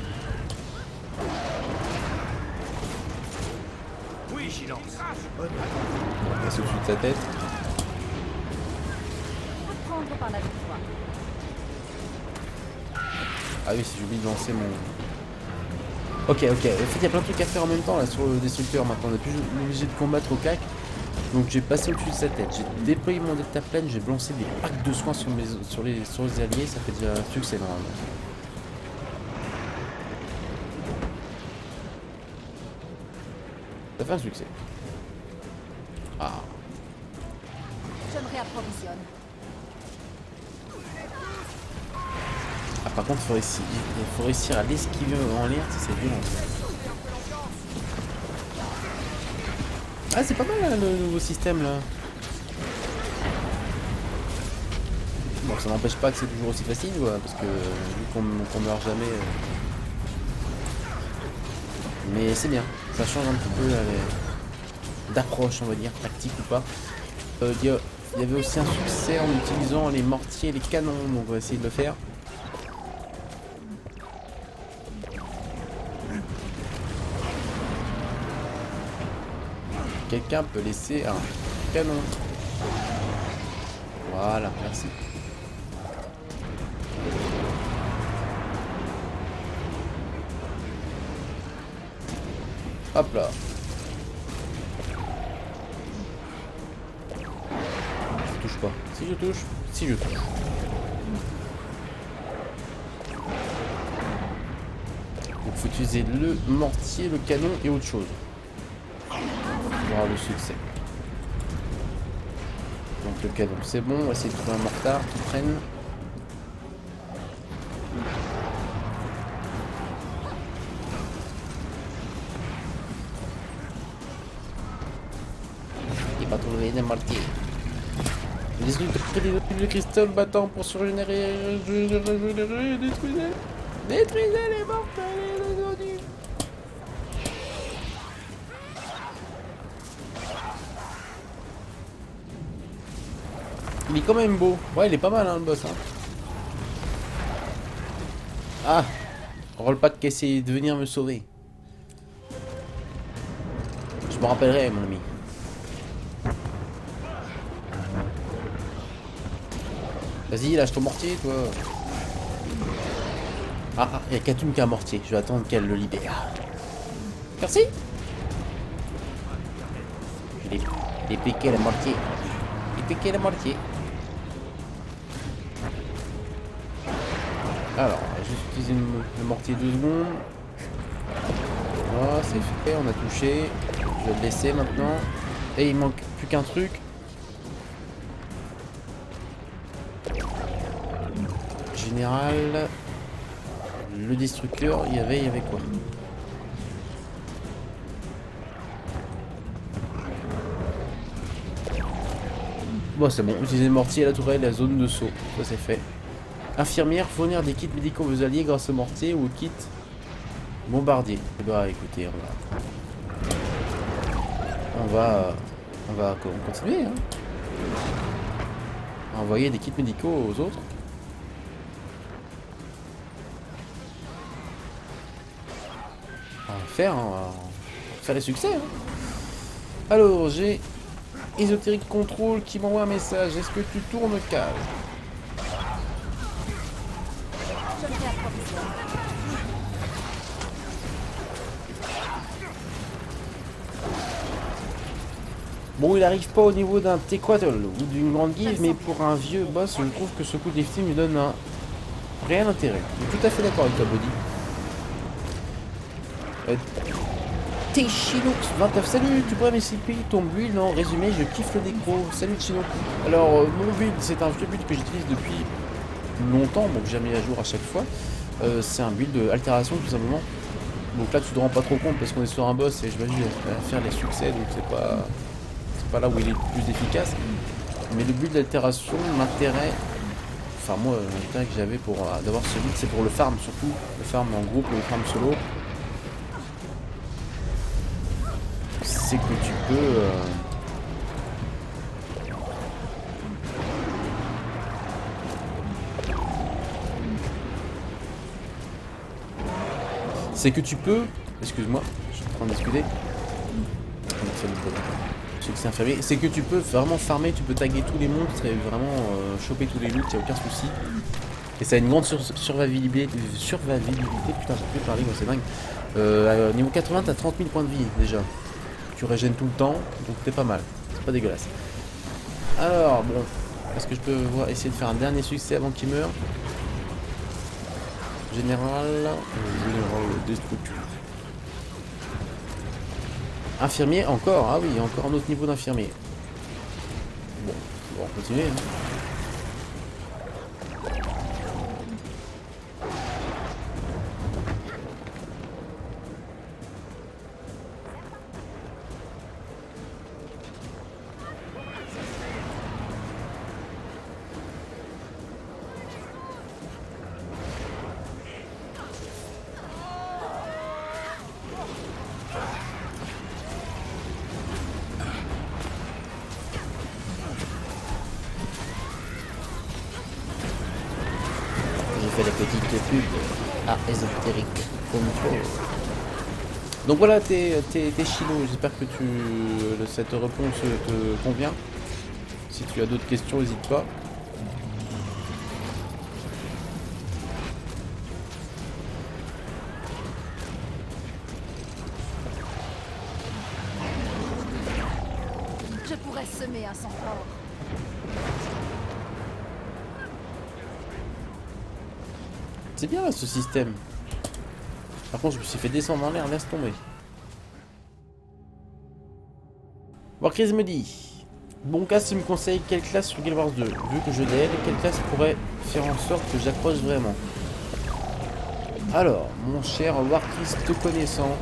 Oui, j'y lance. On passe au-dessus de sa tête. par la victoire. Ah oui, si j'oublie de lancer mon... Ok. En fait, il y a plein de trucs à faire en même temps là sur le destructeur maintenant. On n'est plus obligé de combattre au cac. Donc j'ai passé au-dessus de sa tête. J'ai déployé mon deltaplane. J'ai lancé des packs de soins sur les alliés. Ça fait déjà un succès normalement. Ça fait un succès. Ah. Je me réapprovisionne. Ah, par contre, il faut réussir à l'esquiver en l'air, c'est violent. Ah, c'est pas mal là, le nouveau système là. Bon, ça n'empêche pas que c'est toujours aussi facile, quoi, parce que vu qu'on meurt jamais. Mais c'est bien, ça change un petit peu d'approche, on va dire, tactique ou pas. Il y avait aussi un succès en utilisant les mortiers et les canons, donc on va essayer de le faire. Quelqu'un peut laisser un canon. Voilà, merci. Hop là. Je touche pas. Si je touche. Si je touche. Donc faut utiliser le mortier, le canon et autre chose. Pour avoir le succès. Donc le canon c'est bon, on va essayer de trouver un mortard qui prenne. Il va trouver des mortiers. Les trucs de cristal battant pour se régénérer. Détruisez les mortels et les odus. Il est quand même beau. Ouais, il est pas mal hein, le boss. Hein. Ah, Rollpack qui essaie de venir me sauver. Je me rappellerai, mon ami. Vas-y, lâche ton mortier, toi. Ah, il y a Katoum qui a un mortier. Je vais attendre qu'elle le libère. Merci. Je l'ai piqué le mortier. J'ai piqué le mortier. Alors, on va juste utiliser le mortier 2 secondes. Voilà, c'est fait, on a touché. Je vais le laisser maintenant. Et il manque plus qu'un truc. Général. Le destructeur, il y avait quoi? Bon, c'est bon. Utiliser le mortier à la tourelle, la zone de saut. Ça, c'est fait. Infirmière, fournir des kits médicaux aux alliés grâce au mortier ou au kit bombardier. Eh bah écoutez, on va continuer. Hein. On va envoyer des kits médicaux aux autres. On va faire, hein, on va faire les succès. Hein. Alors, j'ai Ésotérique Contrôle qui m'envoie un message. Est-ce que tu tournes cage? Je me réapprovisionne. Bon, il arrive pas au niveau d'un Tequatl ou d'une grande give, mais pour un vieux boss, je trouve que ce coup de lifting lui donne un réel intérêt. Je suis tout à fait d'accord avec toi, Body. Chinook 29, salut, tu pourrais m'expliquer ton build en résumé, je kiffe le décro. Salut Chinook. Alors, mon build, c'est un vieux build que j'utilise depuis longtemps, donc j'ai mis à jour à chaque fois. C'est un build d'altération tout simplement. Donc là, tu te rends pas trop compte parce qu'on est sur un boss et je vais faire les succès, donc c'est pas là où il est le plus efficace. Mais le build d'altération, l'intérêt, enfin moi, l'intérêt que j'avais pour d'avoir ce build, c'est pour le farm surtout, le farm en groupe, le farm solo. C'est que tu peux excuse-moi, je suis en train de discuter. Succès infirmier, c'est que tu peux vraiment farmer, tu peux taguer tous les monstres et vraiment choper tous les loots, y a aucun souci. Et ça a une grande survivabilité, putain j'ai plus parler, moi c'est dingue. Niveau 80 t'as 30 000 points de vie déjà. Tu régènes tout le temps, donc t'es pas mal, c'est pas dégueulasse. Alors bon, est-ce que je peux essayer de faire un dernier succès avant qu'il meure? Général destructure. Infirmier encore, ah oui, encore un autre niveau d'infirmier. Bon, on va continuer. Hein. J'ai fait la petite pub à ésotérique control. Donc voilà tes chinos, j'espère que cette réponse te convient. Si tu as d'autres questions, n'hésite pas. Je pourrais semer un sang-fort. C'est bien là, ce système. Par contre, je me suis fait descendre en l'air, laisse tomber. Warcris me dit: bon cas, tu me conseilles quelle classe sur Guild Wars 2? Vu que je DL, quelle classe pourrait faire en sorte que j'accroche vraiment? Alors, mon cher Warcris, te connaissant,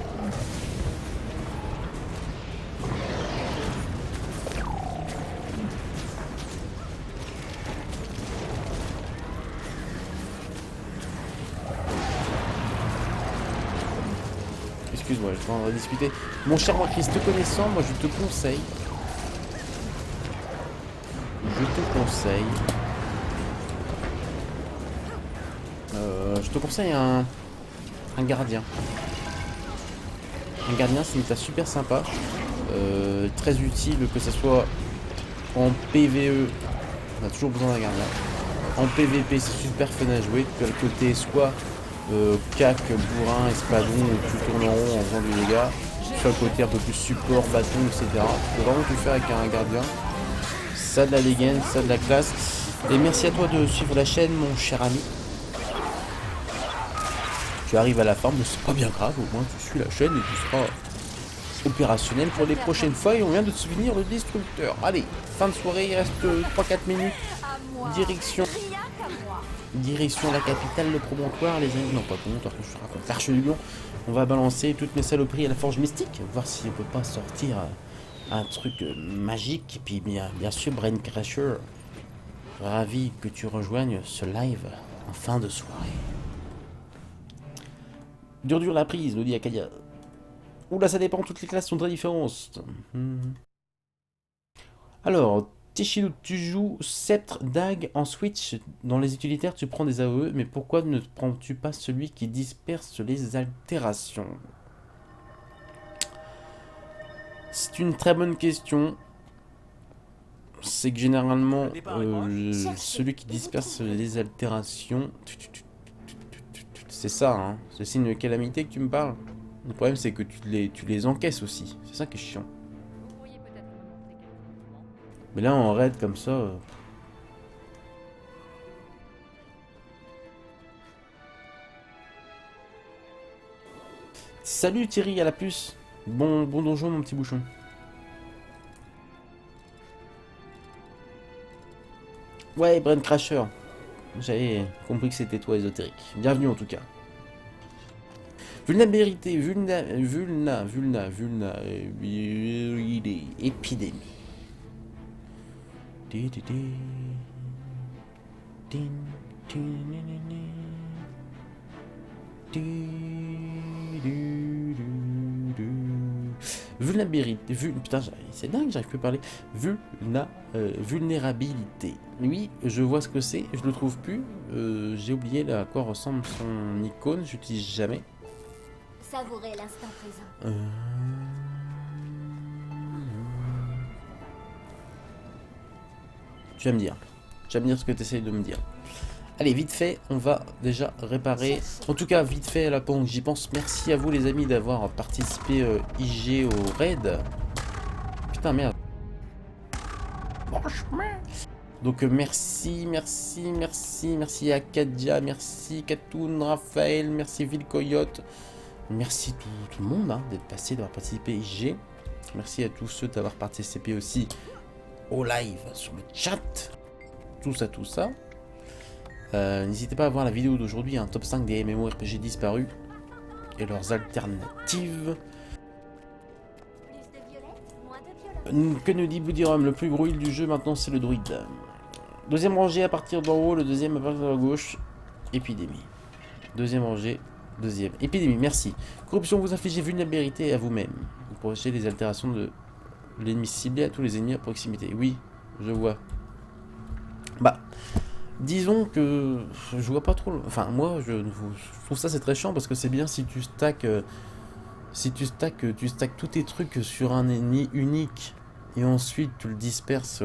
excuse-moi, je suis en train de discuter. Mon cher Warcris, te connaissant, moi je te conseille. Je te conseille un gardien. Un gardien, c'est une classe super sympa. Très utile, que ce soit en PVE. On a toujours besoin d'un gardien. En PVP, c'est super fun à jouer. Tu as le côté soit cac, bourrin, espadon, où tu tournes en rond en faisant du dégâts. Soit le côté un peu plus support, bâton, etc. Tu peux vraiment tout faire avec un gardien. Ça de la légende, ça de la classe. Et merci à toi de suivre la chaîne, mon cher ami. Tu arrives à la fin, mais c'est pas bien grave, au moins tu suis la chaîne et tu seras opérationnel pour les prochaines fois. Et on vient de se finir le destructeur. Allez, fin de soirée, il reste 3-4 minutes. Direction la capitale, le promontoire, les amis. Non, pas promontoire, je te raconte. L'Arche du Lion. On va balancer toutes mes saloperies à la forge mystique. Voir si on peut pas sortir un truc magique. Et puis bien sûr, Brain Crasher. Ravi que tu rejoignes ce live en fin de soirée. Dur la prise, nous dit Akadia. Oula, ça dépend, toutes les classes sont très différentes. Alors, Tishilu, tu joues sceptre, dague en switch. Dans les utilitaires, tu prends des AOE, mais pourquoi ne prends-tu pas celui qui disperse les altérations? C'est une très bonne question. C'est que généralement, celui qui disperse les altérations... C'est ça, hein. C'est le signe de calamité que tu me parles. Le problème, c'est que tu les encaisses aussi. C'est ça qui est chiant. Mais là, en raid comme ça... Salut Thierry, à la puce. Bon donjon, mon petit bouchon. Ouais, Brain Crasher. J'avais compris que c'était toi, ésotérique. Bienvenue en tout cas. Vulnérabilité, épidémie. Vulnérabilité, putain, c'est dingue, j'arrive plus à parler. Vulnérabilité. Oui, je vois ce que c'est, je le trouve plus. J'ai oublié à quoi ressemble son icône, j'utilise jamais. Savourez l'instant présent. Tu vas me dire. Tu vas me dire ce que tu essayes de me dire. Allez, vite fait, on va déjà réparer. En tout cas, vite fait, là, pendant que j'y pense, merci à vous les amis d'avoir participé IG au raid. Putain, merde. Donc merci à Kadia, merci Katoun, Raphaël, merci Vilcoyote, merci tout le monde hein, d'être passé, d'avoir participé IG. Merci à tous ceux d'avoir participé aussi au live sur le chat. Tout ça. N'hésitez pas à voir la vidéo d'aujourd'hui, un top 5 des MMORPG disparus et leurs alternatives. Que nous dit Boudirum? Le plus gros heal du jeu maintenant c'est le druide. Deuxième rangée à partir d'en haut, le deuxième à partir de la gauche. Épidémie. Deuxième rangée, deuxième. Épidémie, merci. Corruption, vous infligez vulnérabilité à vous-même. Vous protégez les altérations de l'ennemi ciblé à tous les ennemis à proximité. Oui, je vois. Bah, disons que je vois pas trop. Enfin, moi, je trouve ça c'est très chiant parce que c'est bien si tu stacks. Tu stacks tous tes trucs sur un ennemi unique et ensuite tu le disperses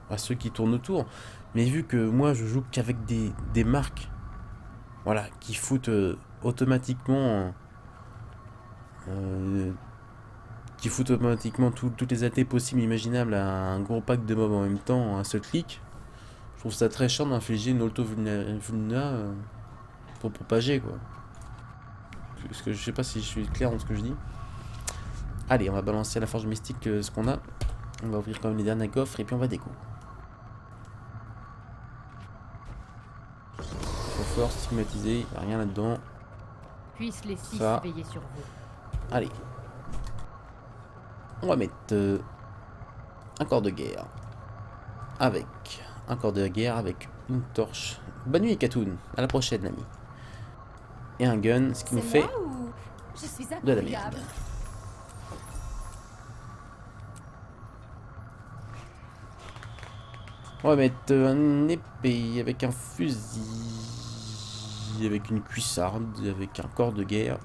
à ceux qui tournent autour. Mais vu que moi je joue qu'avec des marques, voilà, qui foutent automatiquement toutes les AT possibles imaginables à un gros pack de mobs en même temps, à un seul clic, je trouve ça très chiant d'infliger une auto-vulna pour propager quoi. Parce que je sais pas si je suis clair dans ce que je dis. Allez, on va balancer à la forge mystique ce qu'on a. On va ouvrir quand même les derniers coffres et puis on va déco. Trop fort, stigmatisé, y a rien là-dedans. Puissent les six Ça. veiller sur vous. Allez. On va mettre un corps de guerre. Avec un corps de guerre avec une torche. Bonne nuit Katoun, à la prochaine l'ami. Et un gun, ce qui nous fait Je suis de la merde. On va mettre un épée avec un fusil, avec une cuissarde, avec un corps de guerre.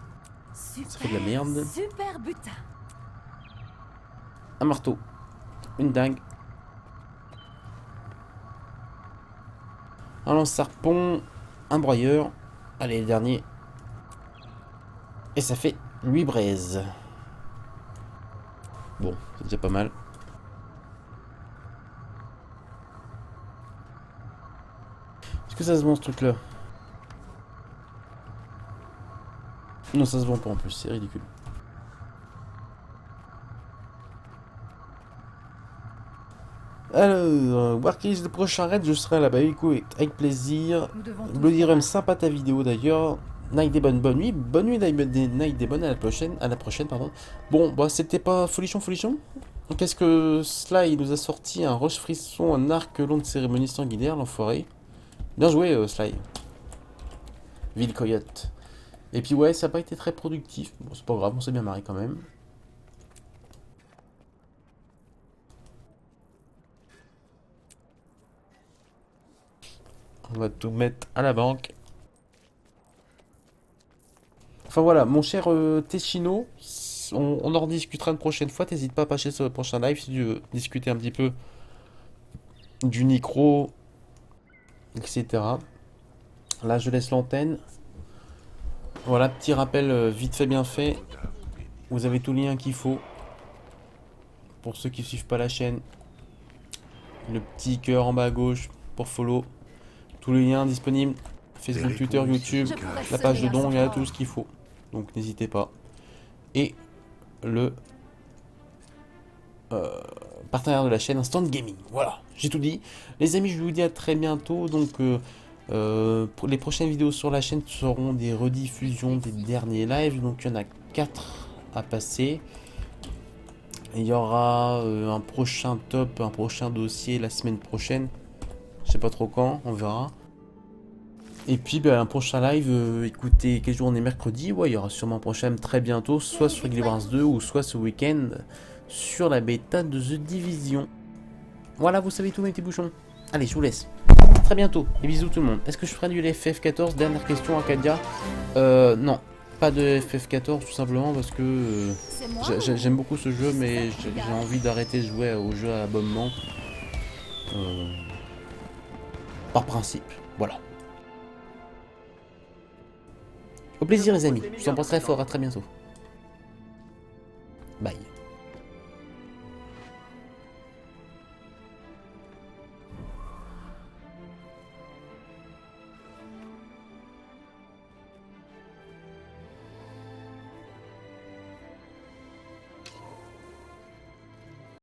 Super, Ça fait de la merde. Super butin. Un marteau, une dague, un lance-harpon, un broyeur. Allez, le dernier. Et ça fait 8 braises. Bon, c'est déjà pas mal. Est-ce que ça se vend ce truc là? Non, ça se vend pas en plus, c'est ridicule. Alors, Warkiss, le prochain raid, je serai là-bas, écoute, avec plaisir. Nous devons tous Bloody Rum, combattre. sympa ta vidéo d'ailleurs. Night des bonnes, bonne nuit Night des bonnes, à la prochaine, pardon. Bon, bah c'était pas folichon. Qu'est-ce que Sly nous a sorti? Un roche frisson, un arc long de cérémonie sanguinaire, l'enfoiré. Bien joué, Sly. Ville Coyote. Et puis ouais, ça n'a pas été très productif. Bon, c'est pas grave, on s'est bien marré quand même. On va tout mettre à la banque. Enfin voilà, mon cher Techino, on en rediscutera une prochaine fois. T'hésites pas à passer sur le prochain live si tu veux discuter un petit peu du micro, etc. Là, je laisse l'antenne. Voilà, petit rappel vite fait, bien fait. Vous avez tout le lien qu'il faut. Pour ceux qui ne suivent pas la chaîne, le petit cœur en bas à gauche pour follow. Tous les liens disponibles. Facebook, Twitter, YouTube, Je pourrais la page de semer un don, il y a sentiment. tout ce qu'il faut. Donc n'hésitez pas. Et le partenaire de la chaîne, Instant Gaming. Voilà, j'ai tout dit. Les amis, je vous dis à très bientôt. Donc pour les prochaines vidéos sur la chaîne seront des rediffusions des derniers lives. Donc il y en a 4 à passer. Il y aura un prochain top, un prochain dossier la semaine prochaine. Je sais pas trop quand, on verra. Et puis un prochain live, écoutez, quel jour on est mercredi? Ouais, il y aura sûrement un prochain très bientôt, soit sur Guild Wars 2 ou soit ce week-end sur la bêta de The Division. Voilà, vous savez tout mes petits bouchons. Allez, je vous laisse. Très bientôt, et bisous tout le monde. Est-ce que je ferai du FF14? Dernière question, Acadia. Non, pas de FF14 tout simplement parce que C'est moi j'aime beaucoup ce jeu, mais j'ai envie d'arrêter de jouer au jeu à abonnement. Par principe, voilà. Au plaisir les amis, je vous embrasse très fort, à très bientôt.